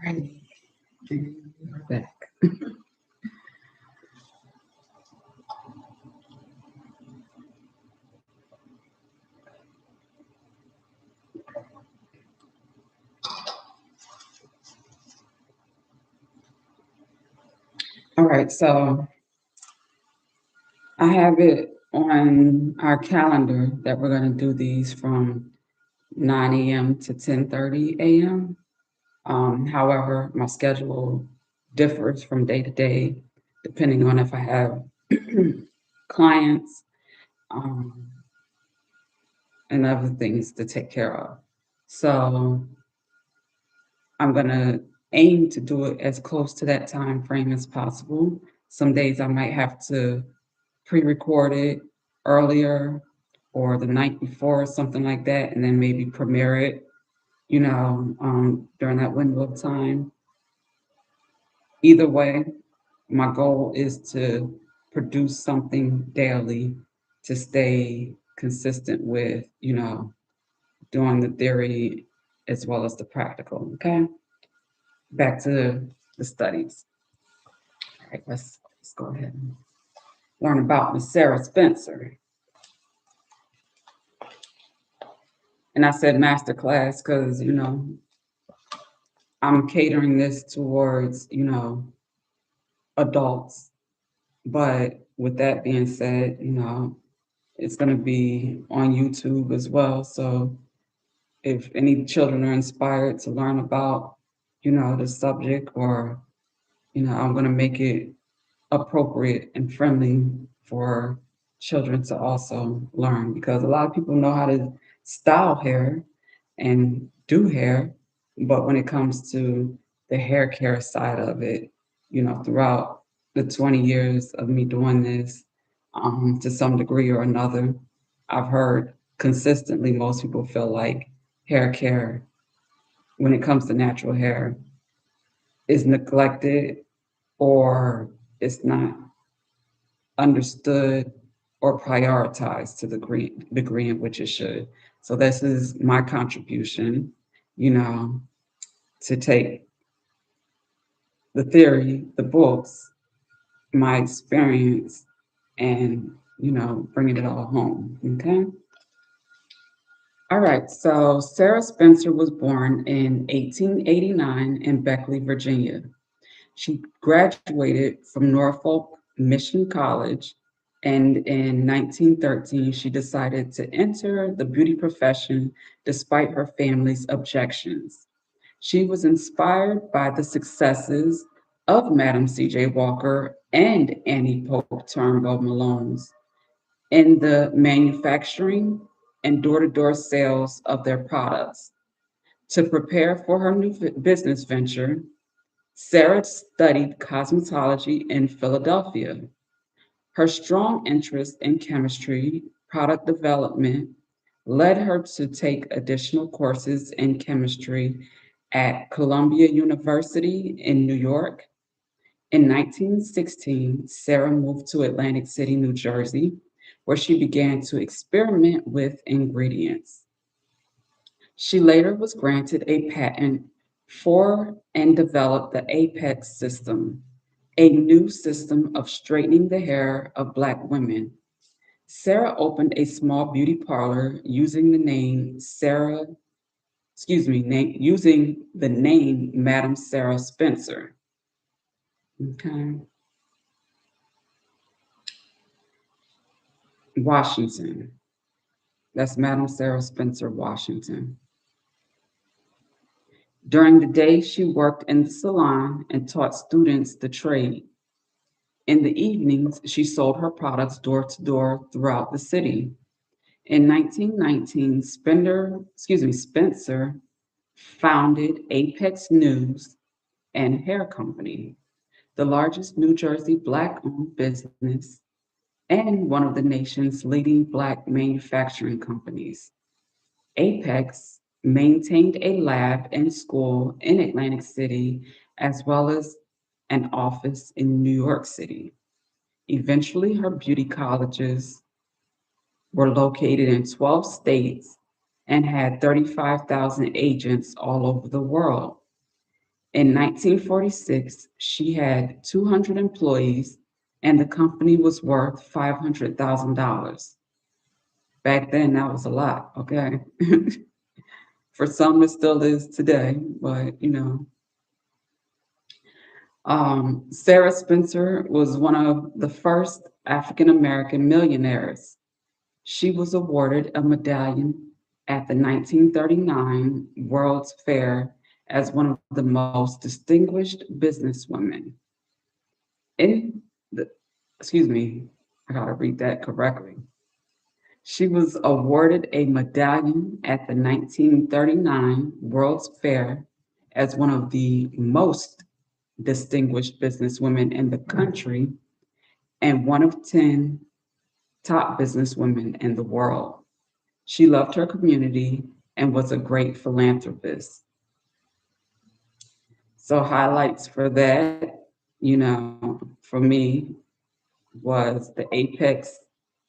Alrighty, and we're back. All right, so I have it on our calendar that we're going to do these from 9 a.m. to 10:30 a.m. However, my schedule differs from day to day, depending on if I have clients um, and other things to take care of. So I'm going to aim to do it as close to that time frame as possible. Some days I might have to pre-record it earlier or the night before, something like that, and then maybe premiere it, during that window of time. Either way, my goal is to produce something daily to stay consistent with, doing the theory as well as the practical. Okay, back to the studies. All right, let's go ahead and learn about Miss Sarah Spencer. And I said masterclass because I'm catering this towards adults. But with that being said, it's going to be on YouTube as well. So if any children are inspired to learn about, the subject, or, I'm going to make it appropriate and friendly for children to also learn because a lot of people know how to style hair and do hair, but when it comes to the hair care side of it, throughout the 20 years of me doing this, to some degree or another, I've heard consistently most people feel like hair care, when it comes to natural hair, is neglected or it's not understood or prioritized to the degree in which it should. So this is my contribution, you know, to take the theory, the books, my experience, and bringing it all home. Okay. All right. So Sarah Spencer was born in 1889 in Beckley, Virginia. She graduated from Norfolk Mission College, and in 1913, she decided to enter the beauty profession despite her family's objections. She was inspired by the successes of Madam C.J. Walker and Annie Pope Turnbull Malone's in the manufacturing and door to door sales of their products. To prepare for her new business venture, Sarah studied cosmetology in Philadelphia. Her strong interest in chemistry, product development, led her to take additional courses in chemistry at Columbia University in New York. In 1916, Sarah moved to Atlantic City, New Jersey, where she began to experiment with ingredients. She later was granted a patent for and developed the Apex system, a new system of straightening the hair of Black women. Sarah opened a small beauty parlor using the name using the name Madam Sarah Spencer. Okay. Washington. That's Madam Sarah Spencer, Washington. During the day, she worked in the salon and taught students the trade. In the evenings, she sold her products door to door throughout the city. In 1919, Spencer founded Apex News and Hair Company, the largest New Jersey Black-owned business and one of the nation's leading Black manufacturing companies. Apex maintained a lab and school in Atlantic City, as well as an office in New York City. Eventually, her beauty colleges were located in 12 states and had 35,000 agents all over the world. In 1946, she had 200 employees and the company was worth $500,000. Back then, that was a lot, okay? For some, it still is today, but Sarah Spencer was one of the first African American millionaires. She was awarded a medallion at the 1939 World's Fair as one of the most distinguished businesswomen. In the, excuse me, I gotta read that correctly. She was awarded a medallion at the 1939 World's Fair as one of the most distinguished businesswomen in the country and one of 10 top businesswomen in the world. She loved her community and was a great philanthropist. So, highlights for that, for me, was the Apex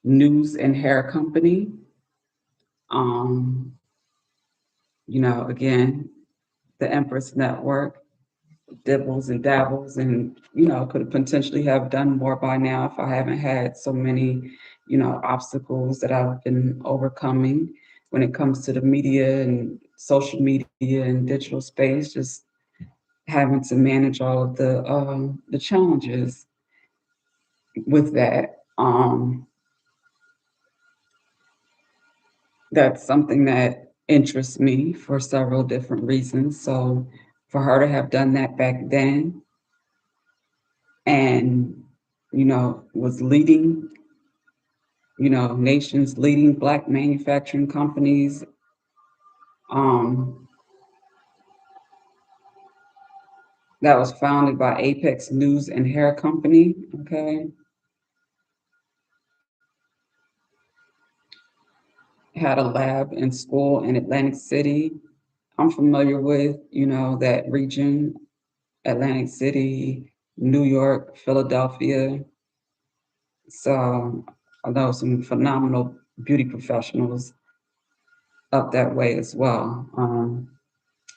News and Hair Company. Um, again, the Empress Network, dibbles and dabbles, and could potentially have done more by now if I haven't had so many, obstacles that I've been overcoming when it comes to the media and social media and digital space. Just having to manage all of the challenges with that. That's something that interests me for several different reasons. So for her to have done that back then and was leading, nation's leading black manufacturing companies, um, that was founded by Apex News and Hair Company. Okay, had a lab and school in Atlantic City. I'm familiar with, that region, Atlantic City, New York, Philadelphia. So I know some phenomenal beauty professionals up that way as well.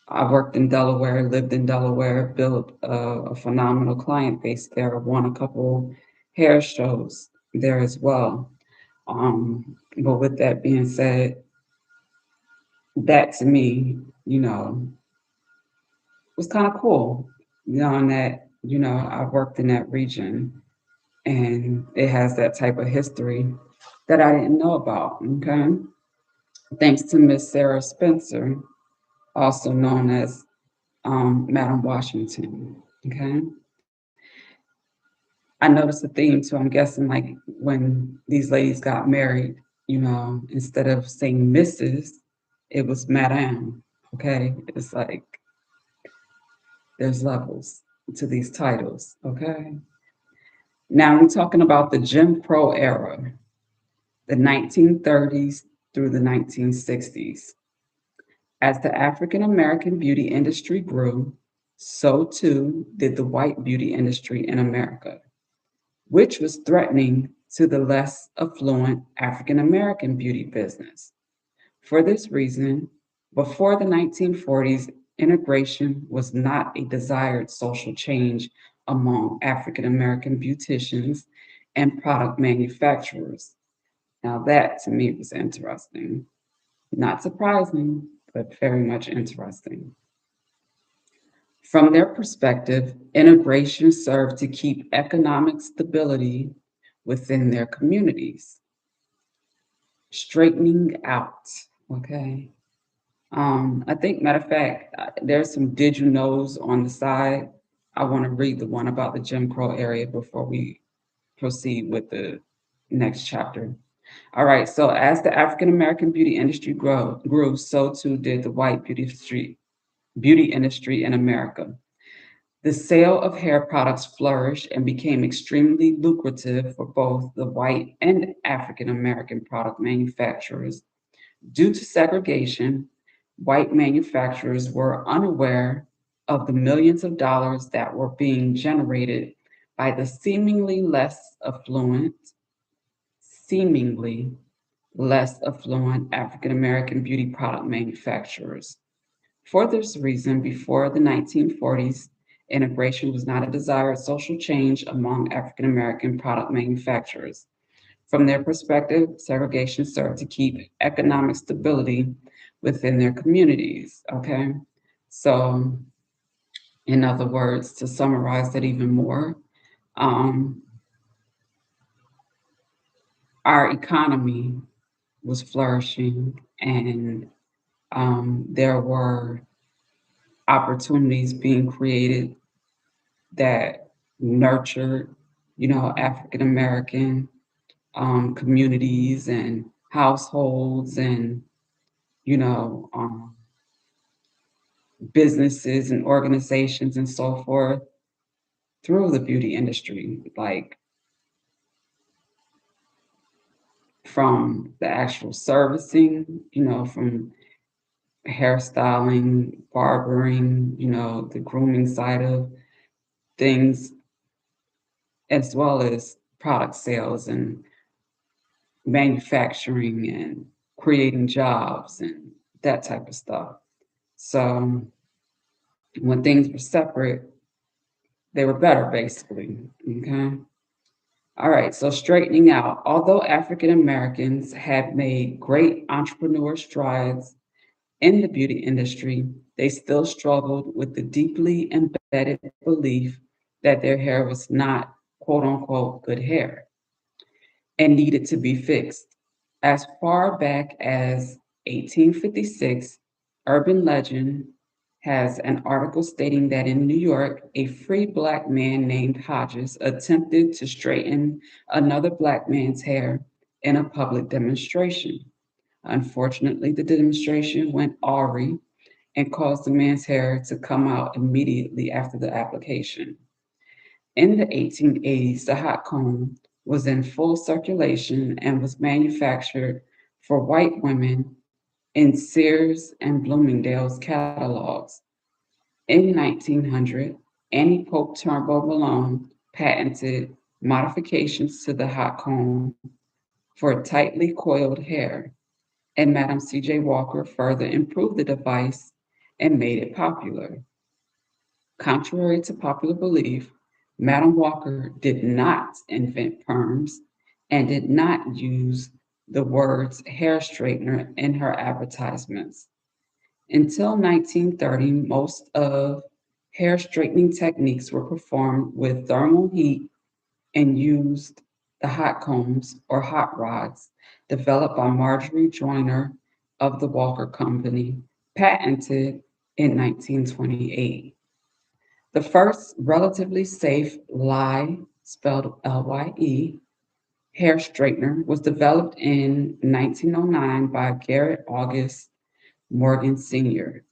I worked in Delaware, lived in Delaware, built a phenomenal client base there, won a couple hair shows there as well. But with that being said, that to me, was kind of cool, knowing that, I worked in that region and it has that type of history that I didn't know about. Okay. Thanks to Miss Sarah Spencer, also known as Madam Washington. Okay. I noticed a theme too. I'm guessing like when these ladies got married, instead of saying Mrs., it was Madame. Okay. It's like there's levels to these titles. Okay. Now we're talking about the Jim Crow era, the 1930s through the 1960s. As the African American beauty industry grew, so too did the white beauty industry in America, which was threatening to the less affluent African American beauty business. For this reason, before the 1940s, integration was not a desired social change among African American beauticians and product manufacturers. Now, that to me was interesting. Not surprising, but very much interesting. From their perspective, integration served to keep economic stability within their communities. Straightening out, okay? I think, matter of fact, there's some did you knows on the side. I want to read the one about the Jim Crow area before we proceed with the next chapter. All right, so as the African American beauty industry grew, so too did the white beauty industry in America. The sale of hair products flourished and became extremely lucrative for both the white and African American product manufacturers. Due to segregation, white manufacturers were unaware of the millions of dollars that were being generated by the seemingly less affluent African American beauty product manufacturers. For this reason, before the 1940s, integration was not a desired social change among African American product manufacturers. From their perspective, segregation served to keep economic stability within their communities. Okay. So, in other words, to summarize that even more, um, our economy was flourishing and there were opportunities being created that nurtured, African American communities and households and, you know, um, businesses and organizations and so forth through the beauty industry, like from the actual servicing, from hairstyling, barbering, the grooming side of things, as well as product sales and manufacturing and creating jobs and that type of stuff. So when things were separate, they were better, basically. Okay. All right. So straightening out, although African Americans had made great entrepreneur strides in the beauty industry, they still struggled with the deeply embedded belief that their hair was not quote unquote good hair and needed to be fixed. As far back as 1856, urban legend has an article stating that in New York, a free black man named Hodges attempted to straighten another black man's hair in a public demonstration. Unfortunately, the demonstration went awry and caused the man's hair to come out immediately after the application. In the 1880s, the hot comb was in full circulation and was manufactured for white women in Sears and Bloomingdale's catalogs. In 1900, Annie Pope Turnbull Malone patented modifications to the hot comb for tightly coiled hair, and Madam C.J. Walker further improved the device and made it popular. Contrary to popular belief, Madam Walker did not invent perms and did not use the words hair straightener in her advertisements. Until 1930, most of hair straightening techniques were performed with thermal heat and used the hot combs or hot rods developed by Marjorie Joyner of the Walker Company, patented in 1928. The first relatively safe lye, spelled Lye, hair straightener was developed in 1909 by Garrett August Morgan Sr.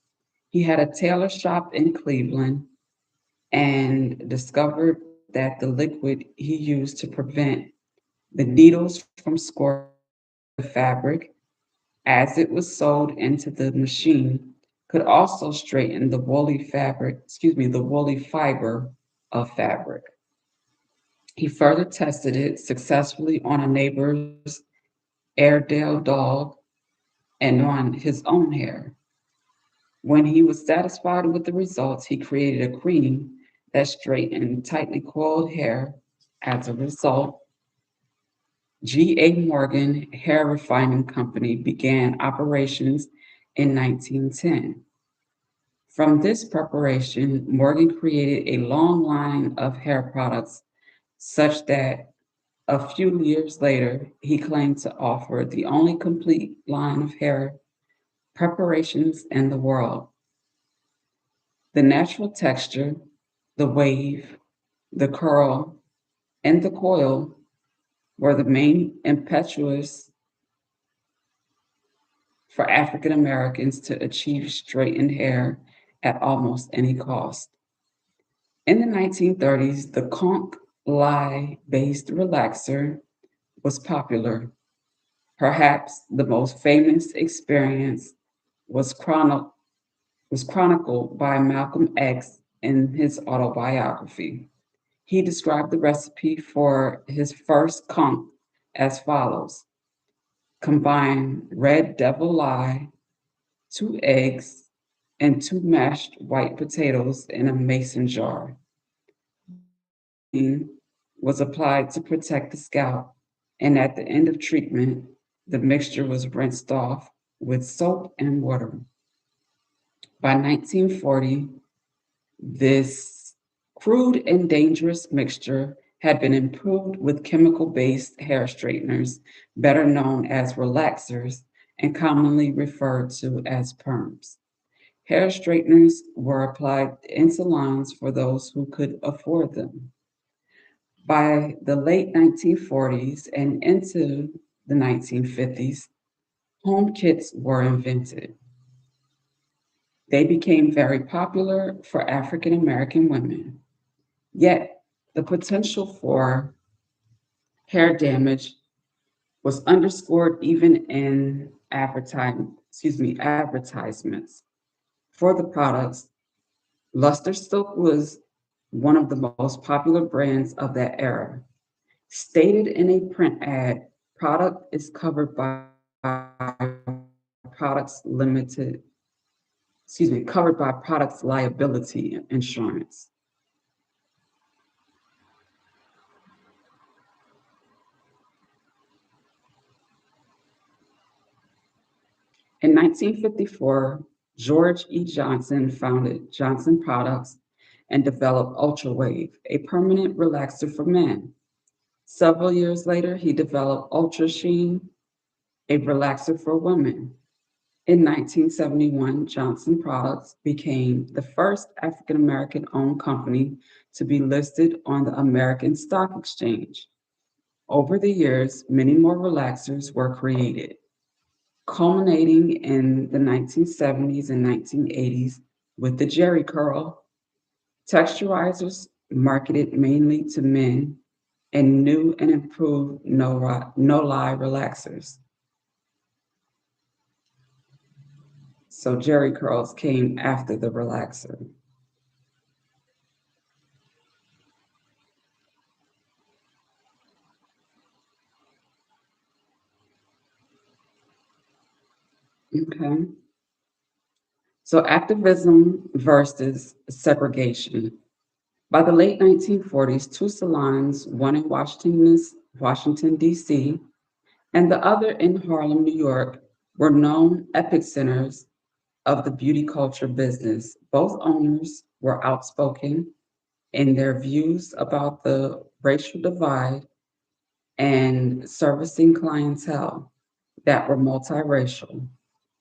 He had a tailor shop in Cleveland and discovered that the liquid he used to prevent the needles from scorching the fabric as it was sewed into the machine could also straighten the woolly fiber of fabric. He further tested it successfully on a neighbor's Airedale dog and on his own hair. When he was satisfied with the results, he created a cream that straightened tightly coiled hair. As a result, G.A. Morgan Hair Refining Company began operations in 1910. From this preparation, Morgan created a long line of hair products such that a few years later, he claimed to offer the only complete line of hair preparations in the world. The natural texture, the wave, the curl, and the coil were the main impetus for African Americans to achieve straightened hair at almost any cost. In the 1930s, the conch lye based relaxer was popular. Perhaps the most famous experience was, was chronicled by Malcolm X in his autobiography. He described the recipe for his first conch as follows: combine red devil lye, 2 eggs, and two mashed white potatoes in a mason jar. Vaseline was applied to protect the scalp, and at the end of treatment, the mixture was rinsed off with soap and water. By 1940, this crude and dangerous mixture had been improved with chemical based hair straighteners, better known as relaxers and commonly referred to as perms. Hair straighteners were applied in salons for those who could afford them. By the late 1940s and into the 1950s, home kits were invented. They became very popular for African American women. Yet, the potential for hair damage was underscored even in advertisements for the products. Luster Silk was one of the most popular brands of that era. Stated in a print ad, product is covered by covered by products liability insurance. In 1954, George E. Johnson founded Johnson Products and developed Ultra Wave, a permanent relaxer for men. Several years later, he developed Ultra Sheen, a relaxer for women. In 1971, Johnson Products became the first African American owned company to be listed on the American Stock Exchange. Over the years, many more relaxers were created, culminating in the 1970s and 1980s with the Jerry Curl, texturizers marketed mainly to men, and new and improved no-lie relaxers. So Jerry Curls came after the relaxer. Okay. So activism versus segregation. By the late 1940s, two salons, one in Washington, D.C., and the other in Harlem, New York, were known epicenters of the beauty culture business. Both owners were outspoken in their views about the racial divide and servicing clientele that were multiracial.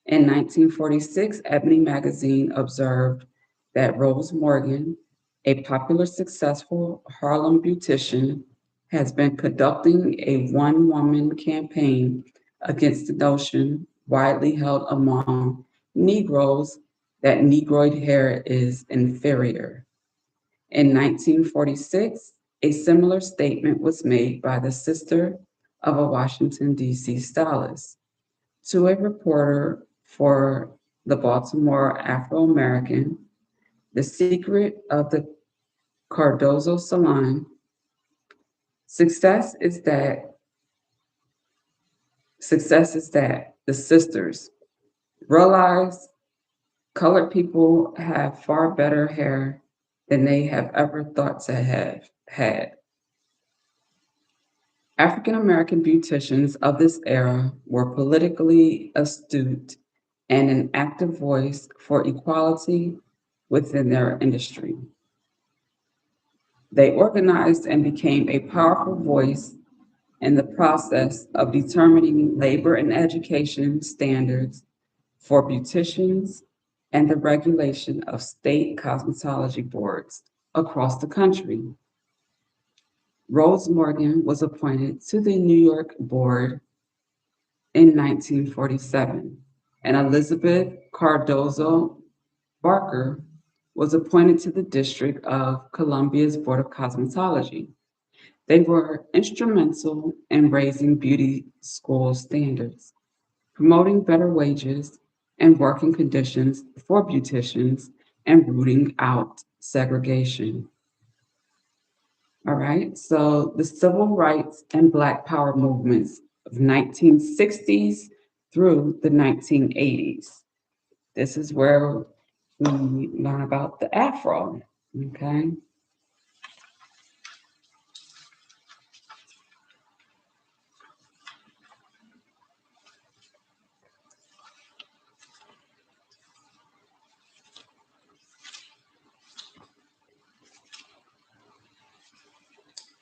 In 1946, Ebony magazine observed that Rose Morgan, a popular, successful Harlem beautician, has been conducting a one woman campaign against the notion widely held among Negroes that Negroid hair is inferior. In 1946, a similar statement was made by the sister of a Washington, D.C. stylist to a reporter for the Baltimore Afro American. The secret of the Cardozo Salon success is that the sisters realize colored people have far better hair than they have ever thought to have had. African American beauticians of this era were politically astute and an active voice for equality within their industry. They organized and became a powerful voice in the process of determining labor and education standards for beauticians and the regulation of state cosmetology boards across the country. Rose Morgan was appointed to the New York board in 1947, and Elizabeth Cardozo Barker was appointed to the District of Columbia's Board of Cosmetology. They were instrumental in raising beauty school standards, promoting better wages and working conditions for beauticians, and rooting out segregation. All right, so the civil rights and Black Power movements of 1960s through the 1980s. This is where we learn about the afro. Okay.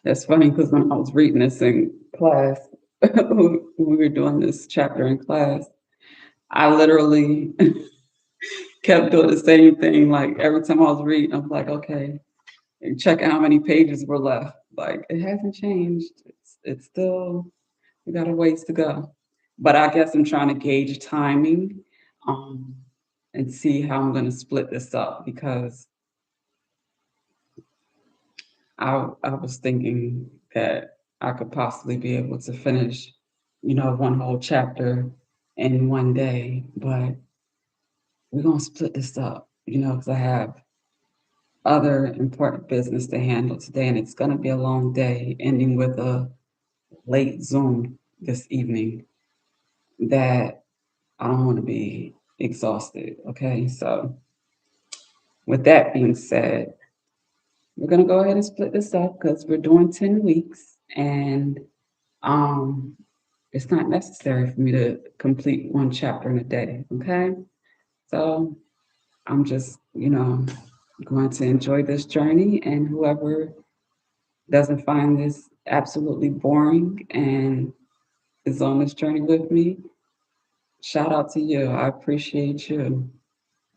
That's funny because when I was reading this in class, when we were doing this chapter in class, I literally kept doing the same thing. Like every time I was reading, I'm like, okay, and check how many pages were left. Like it hasn't changed. It's still we got a ways to go. But I guess I'm trying to gauge timing, um, and see how I'm going to split this up because I was thinking that I could possibly be able to finish, one whole chapter in one day, but we're gonna split this up, because I have other important business to handle today, and it's gonna be a long day, ending with a late Zoom this evening that I don't want to be exhausted. Okay, so with that being said, we're gonna go ahead and split this up because we're doing 10 weeks, and um it's not necessary for me to complete one chapter in a day. Okay. So I'm just, going to enjoy this journey. And whoever doesn't find this absolutely boring and is on this journey with me, shout out to you. I appreciate you.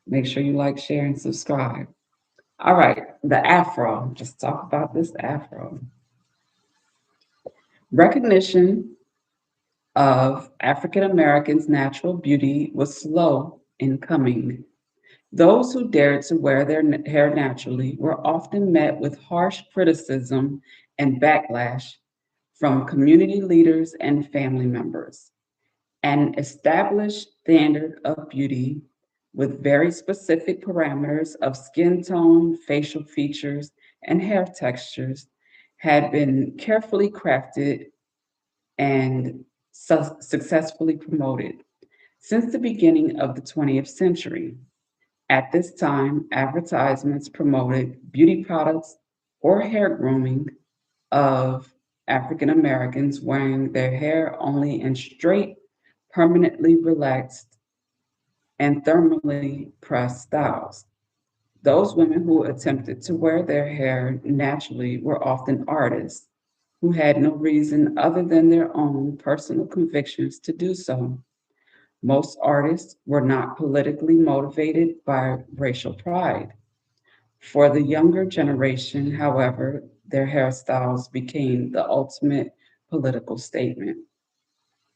Make sure you like, share, and subscribe. All right. The afro. Just talk about this afro. Recognition of African Americans' natural beauty was slow in coming. Those who dared to wear their hair naturally were often met with harsh criticism and backlash from community leaders and family members. An established standard of beauty with very specific parameters of skin tone, facial features, and hair textures had been carefully crafted and successfully promoted since the beginning of the 20th century. At this time, advertisements promoted beauty products or hair grooming of African Americans wearing their hair only in straight, permanently relaxed, and thermally pressed styles. Those women who attempted to wear their hair naturally were often artists who had no reason other than their own personal convictions to do so. Most artists were not politically motivated by racial pride. For the younger generation, however, their hairstyles became the ultimate political statement.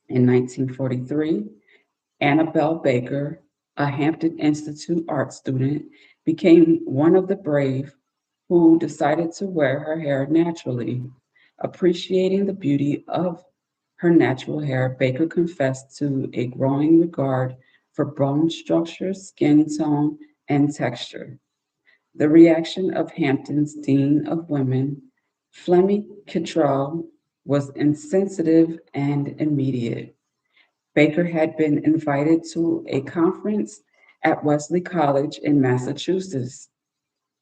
In 1943, Annabelle Baker, a Hampton Institute art student, became one of the brave who decided to wear her hair naturally. Appreciating the beauty of her natural hair, Baker confessed to a growing regard for bone structure, skin tone, and texture. The reaction of Hampton's Dean of Women, Fleming Kittrell, was insensitive and immediate. Baker had been invited to a conference at Wesley College in Massachusetts.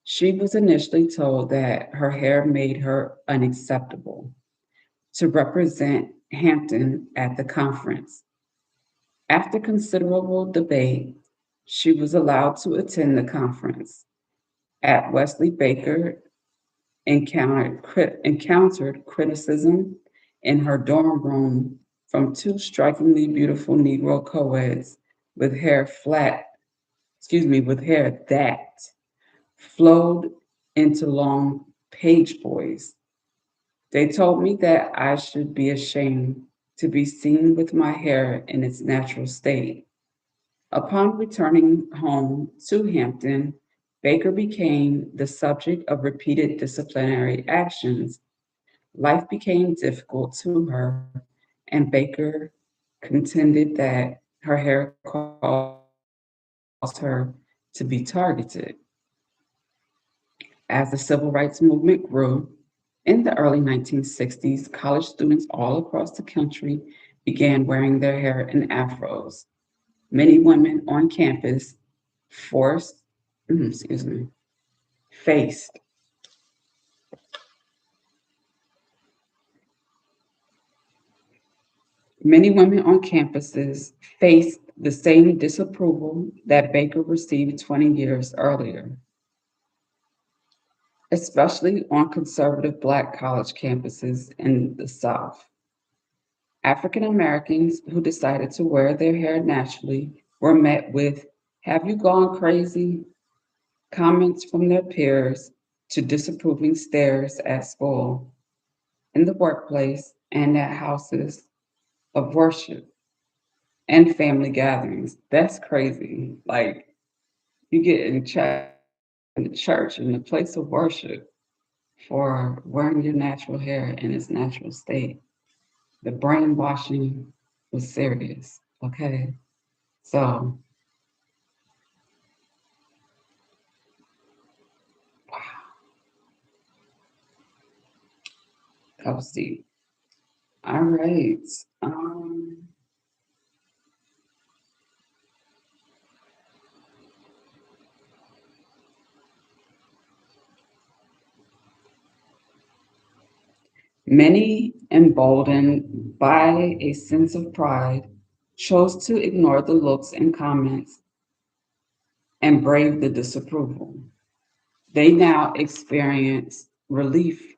She was initially told that her hair made her unacceptable to represent Hampton at the conference. After considerable debate, she was allowed to attend the conference. At Wesley, Baker encountered criticism in her dorm room from two strikingly beautiful Negro co-eds with hair flat, with hair that flowed into long page boys. They told me that I should be ashamed to be seen with my hair in its natural state. Upon returning home to Hampton, Baker became the subject of repeated disciplinary actions. Life became difficult to her, and Baker contended that her hair caused her to be targeted. As the civil rights movement grew, in the early 1960s, college students all across the country began wearing their hair in afros. Many women on campus forced excuse me, faced. Many women on campuses faced the same disapproval that Baker received 20 years earlier, especially on conservative Black college campuses in the South. African Americans who decided to wear their hair naturally were met with, "Have you gone crazy?" comments from their peers to disapproving stares at school, in the workplace, and at houses of worship and family gatherings. That's crazy. Like, you get in check in the church, in the place of worship, for wearing your natural hair in its natural state. The brainwashing was serious. Okay. So, wow, that was deep. All right. Um, Many, emboldened by a sense of pride, chose to ignore the looks and comments and brave the disapproval. They now experience relief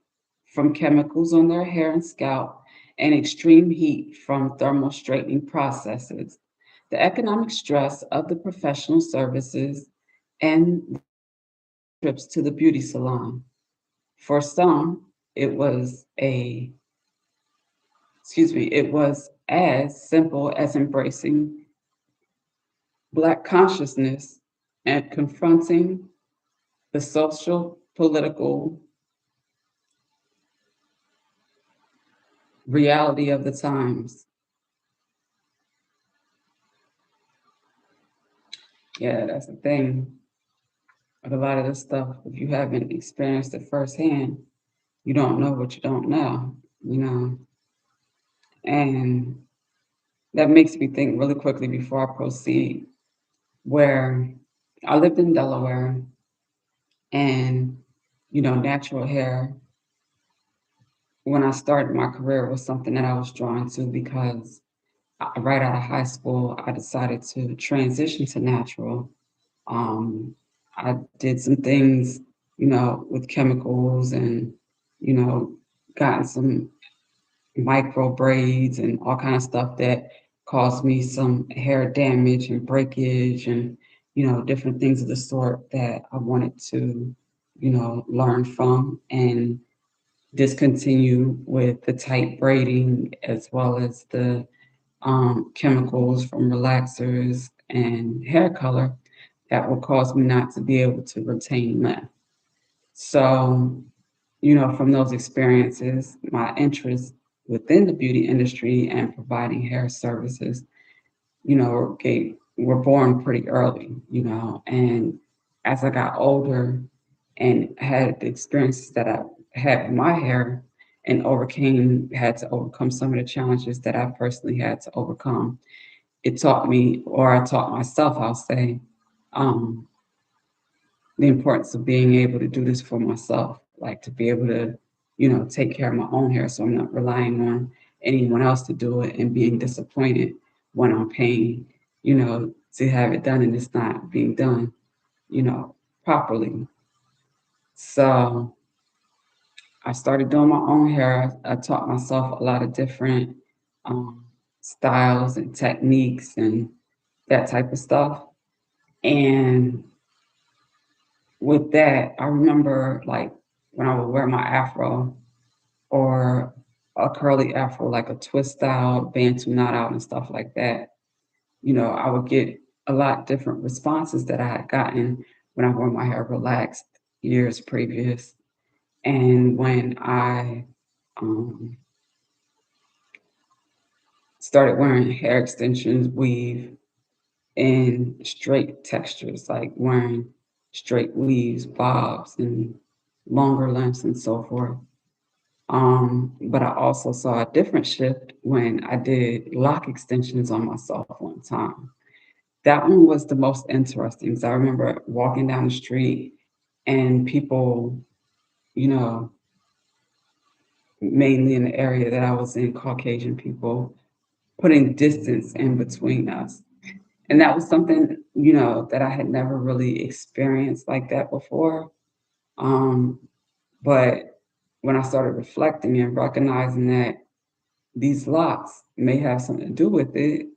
from chemicals on their hair and scalp and extreme heat from thermal straightening processes, the economic stress of the professional services, and trips to the beauty salon. For some, it was a it was as simple as embracing Black consciousness and confronting the social, political reality of the times. Yeah, that's the thing. With a lot of this stuff, if you haven't experienced it firsthand, you don't know what you don't know, you know. And that makes me think really quickly before I proceed, where I lived in Delaware and, natural hair when I started my career was something that I was drawn to because right out of high school, I decided to transition to natural. Um, I did some things, with chemicals and, you know, gotten some micro braids and all kind of stuff that caused me some hair damage and breakage and, different things of the sort that I wanted to, learn from and discontinue with the tight braiding as well as the chemicals from relaxers and hair color that will cause me not to be able to retain length. So, from those experiences, my interest within the beauty industry and providing hair services, were born pretty early, and as I got older and had the experiences that I had with my hair and had to overcome some of the challenges that I personally had to overcome, it taught me, or I taught myself, I'll say, um, the importance of being able to do this for myself, like to be able to, take care of my own hair so I'm not relying on anyone else to do it and being disappointed when I'm paying, to have it done and it's not being done, you know, properly. So I started doing my own hair. I taught myself a lot of different um, styles and techniques and that type of stuff. And with that, I remember like when I would wear my afro or a curly afro, like a twist out, bantu knot out, and stuff like that, I would get a lot different responses that I had gotten when I wore my hair relaxed years previous. And when I um, started wearing hair extensions, weave, and straight textures, like wearing straight weaves, bobs, and longer lengths, and so forth. But I also saw a different shift when I did lock extensions on myself one time. that one was the most interesting because I remember walking down the street and people, you know, mainly in the area that I was in, Caucasian people, putting distance in between us. And that was something, that I had never really experienced like that before. Um, but when I started reflecting and recognizing that these locks may have something to do with it,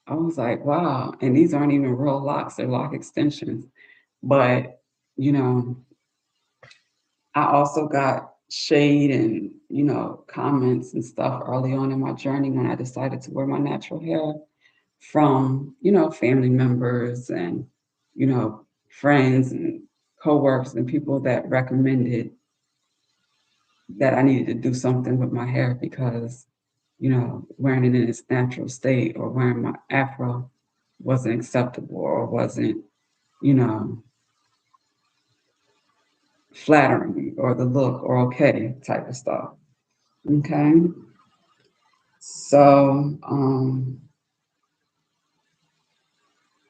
I was like, wow. And these aren't even real locks, they're lock extensions. But, you know, I also got shade and, comments and stuff early on in my journey when I decided to wear my natural hair from, family members and, you know, friends and coworkers and people that recommended that I needed to do something with my hair because, wearing it in its natural state or wearing my afro wasn't acceptable or wasn't, you know, flattering or the look or okay type of stuff. Okay. So,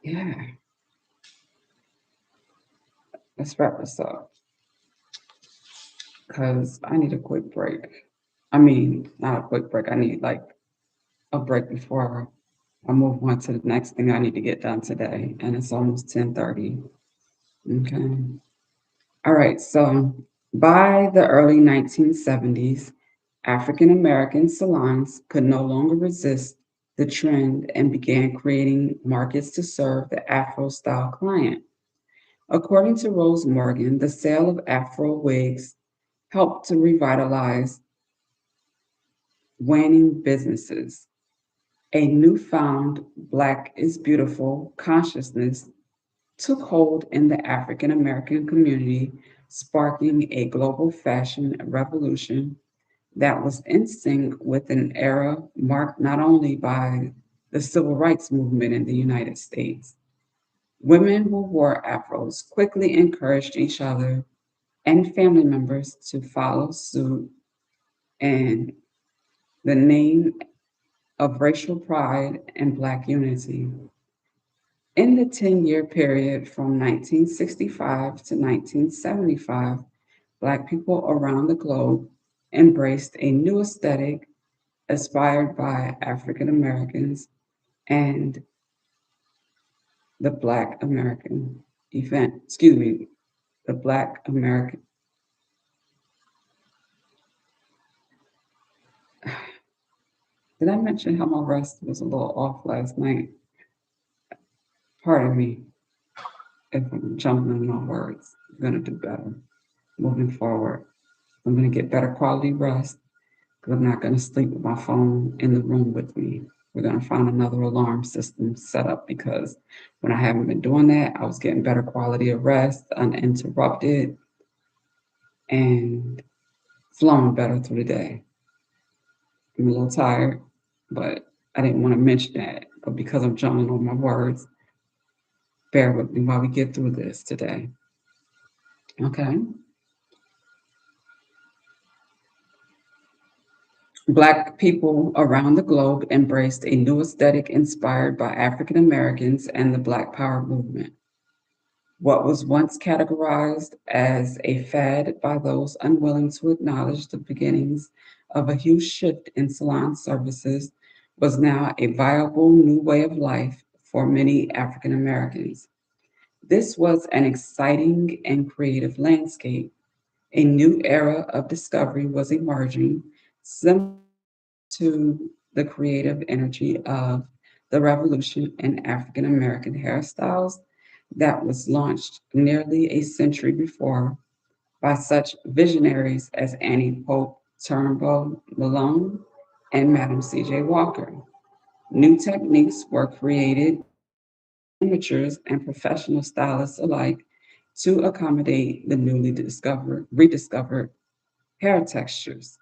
yeah, let's wrap this up because I need a quick break. I mean, not a quick break. I need like a break before I move on to the next thing I need to get done today. And it's almost 10:30. Okay. All right. So by the early 1970s, African American salons could no longer resist the trend and began creating markets to serve the Afro style client. According to Rose Morgan, the sale of Afro wigs helped to revitalize waning businesses. A newfound Black is Beautiful consciousness took hold in the African American community, sparking a global fashion revolution that was in sync with an era marked not only by the civil rights movement in the United States. Women who wore afros quickly encouraged each other and family members to follow suit, and the name of racial pride and Black unity. In the 10-year period from 1965 to 1975, Black people around the globe embraced a new aesthetic aspired by African Americans and the Black American the Black American. Did I mention how my rest was a little off last night? Pardon me if I'm jumping on my words. I'm going to do better moving forward. I'm going to get better quality rest because I'm not going to sleep with my phone in the room with me. We're going to find another alarm system set up because when I haven't been doing that, I was getting better quality of rest, uninterrupted, and flowing better through the day. I'm a little tired, but I didn't want to mention that. But because I'm jumping on my words, bear with me while we get through this today. Okay. Black people around the globe embraced a new aesthetic inspired by African Americans and the Black Power movement. What was once categorized as a fad by those unwilling to acknowledge the beginnings of a huge shift in salon services was now a viable new way of life for many African Americans. This was an exciting and creative landscape. A new era of discovery was emerging, similar to the creative energy of the revolution in African American hairstyles that was launched nearly a century before by such visionaries as Annie Pope Turnbull Malone and Madam C.J. Walker. New techniques were created, amateurs and professional stylists alike, to accommodate the rediscovered hair textures.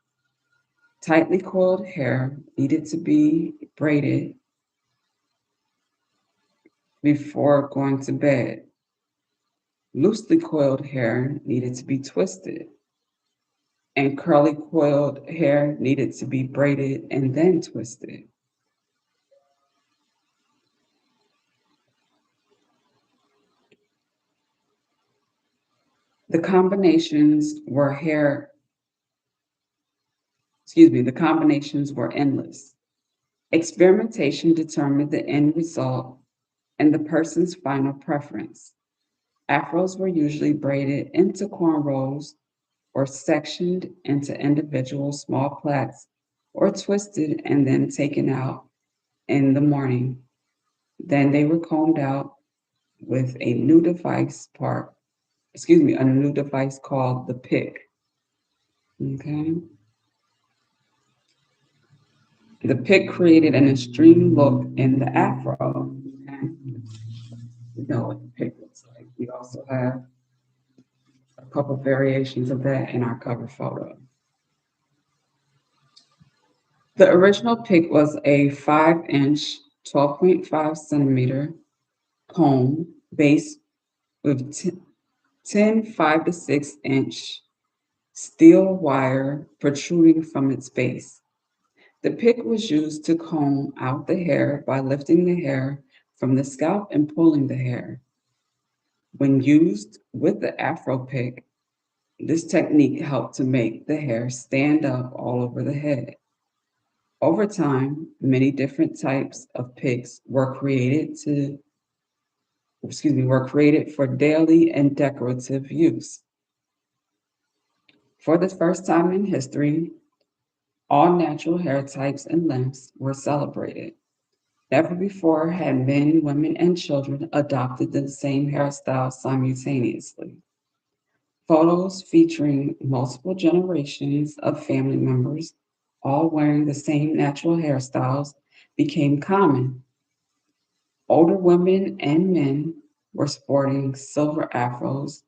Tightly coiled hair needed to be braided before going to bed. Loosely coiled hair needed to be twisted, and curly coiled hair needed to be braided and then twisted. The combinations were hair, excuse me, the combinations were endless. Experimentation determined the end result and the person's final preference. Afros were usually braided into cornrows or sectioned into individual small plaits or twisted and then taken out in the morning. Then they were combed out with a new device called the pick. Okay. The pick created an extreme look in the afro. Okay. You know what the pick looks like. We also have a couple variations of that in our cover photo. The original pick was a 5-inch, 12.5 centimeter comb base with 10 5 to 6-inch steel wire protruding from its base. The pick was used to comb out the hair by lifting the hair from the scalp and pulling the hair. When used with the afro pick, this technique helped to make the hair stand up all over the head. Over time, many different types of picks were created for daily and decorative use. For the first time in history, all natural hair types and lengths were celebrated. Never before had men, women, and children adopted the same hairstyle simultaneously. Photos featuring multiple generations of family members, all wearing the same natural hairstyles, became common. Older women and men were sporting silver afros,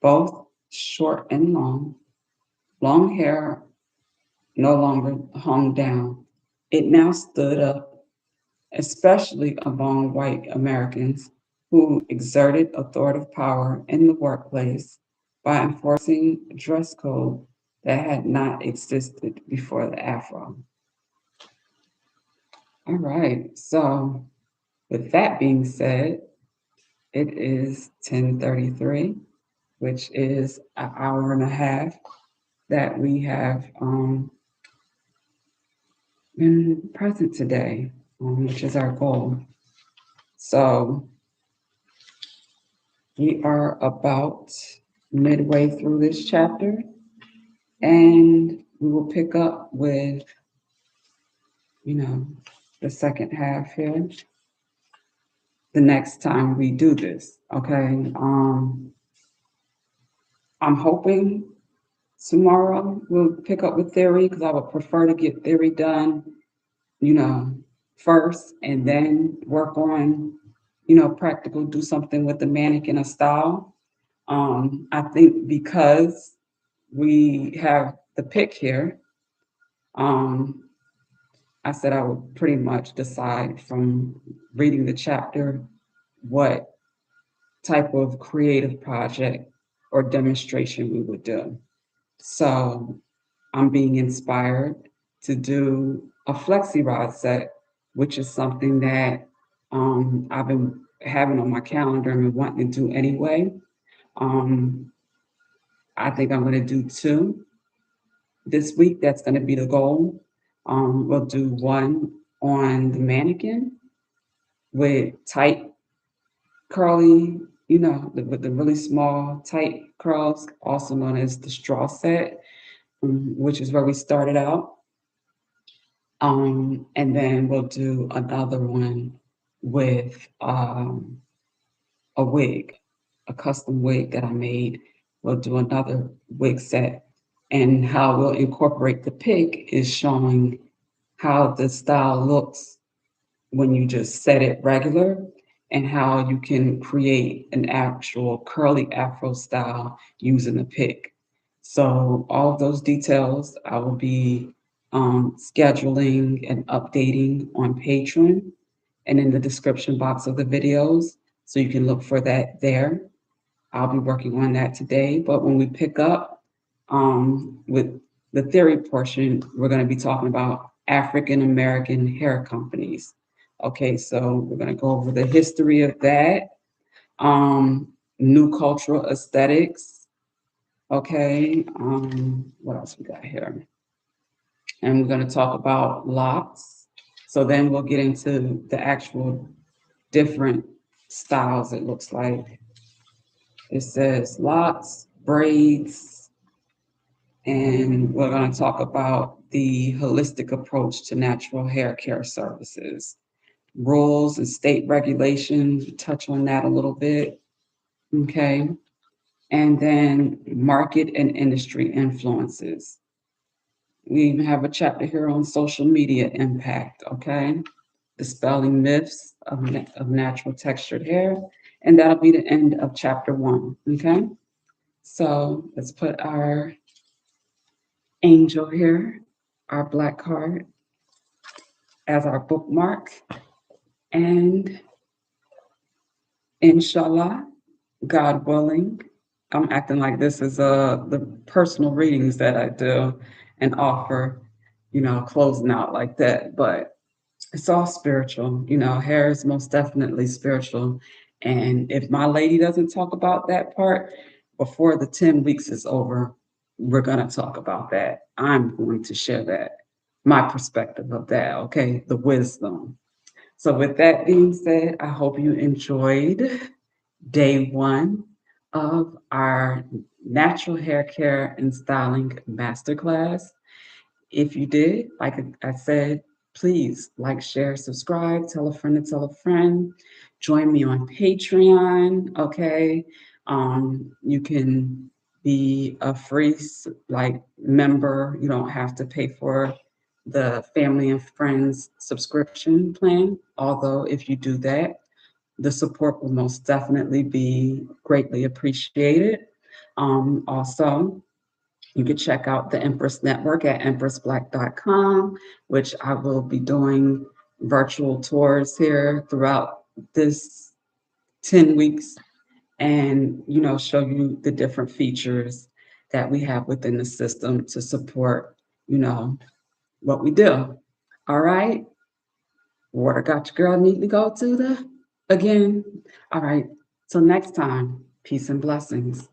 both short and long. Long hair no longer hung down. It now stood up, especially among white Americans who exerted authoritative power in the workplace by enforcing a dress code that had not existed before the Afro. All right, so with that being said, it is 10:33, which is an hour and a half that we have been present today, which is our goal. So we are about midway through this chapter, and we will pick up with, you know, the second half here the next time we do this. Okay. I'm hoping tomorrow we'll pick up with theory because I would prefer to get theory done, you know, first and then work on, practical, do something with the mannequin or style. I think because we have the pick here, um, I said I would pretty much decide from reading the chapter what type of creative project or demonstration we would do. So I'm being inspired to do a flexi rod set, which is something that I've been having on my calendar and wanting to do anyway. Um, I think I'm going to do two this week. That's going to be the goal. We'll do one on the mannequin with tight, curly, with the really small, tight curls, also known as the straw set, which is where we started out. And then we'll do another one with a wig, a custom wig that I made. We'll do another wig set. And how we'll incorporate the pick is showing how the style looks when you just set it regular and how you can create an actual curly afro style using the pick. So all of those details I will be scheduling and updating on Patreon and in the description box of the videos. So you can look for that there. I'll be working on that today. But when we pick up with the theory portion, we're going to be talking about African American hair companies. Okay, so we're going to go over the history of that, new cultural aesthetics, Okay, what else we got here? And we're going to talk about locks. So then we'll get into the actual different styles, it looks like. It says locks, braids, and we're going to talk about the holistic approach to natural hair care services, rules and state regulations, touch on that a little bit. Okay. And then market and industry influences. We even have a chapter here on social media impact. Okay. Dispelling myths of natural textured hair. And that'll be the end of chapter 1. Okay. So let's put our angel here, our black card, as our bookmark. And inshallah, God willing, I'm acting like this is the personal readings that I do and offer, closing out like that. But it's all spiritual. Hair is most definitely spiritual. And if my lady doesn't talk about that part before the 10 weeks is over, we're going to talk about that. I'm going to share that, my perspective of that, okay? The wisdom. So, with that being said, I hope you enjoyed day 1 of our natural hair care and styling masterclass. If you did, like I said, please like, share, subscribe, tell a friend to tell a friend. Join me on Patreon, okay? You can be a free member. You don't have to pay for the family and friends subscription plan. Although if you do that, the support will most definitely be greatly appreciated. Also, you can check out the Empress Network at empressblack.com, which I will be doing virtual tours here throughout this 10 weeks and, show you the different features that we have within the system to support, what we do. All right. Water got your girl need to go to the again. All right. Till next time. Peace and blessings.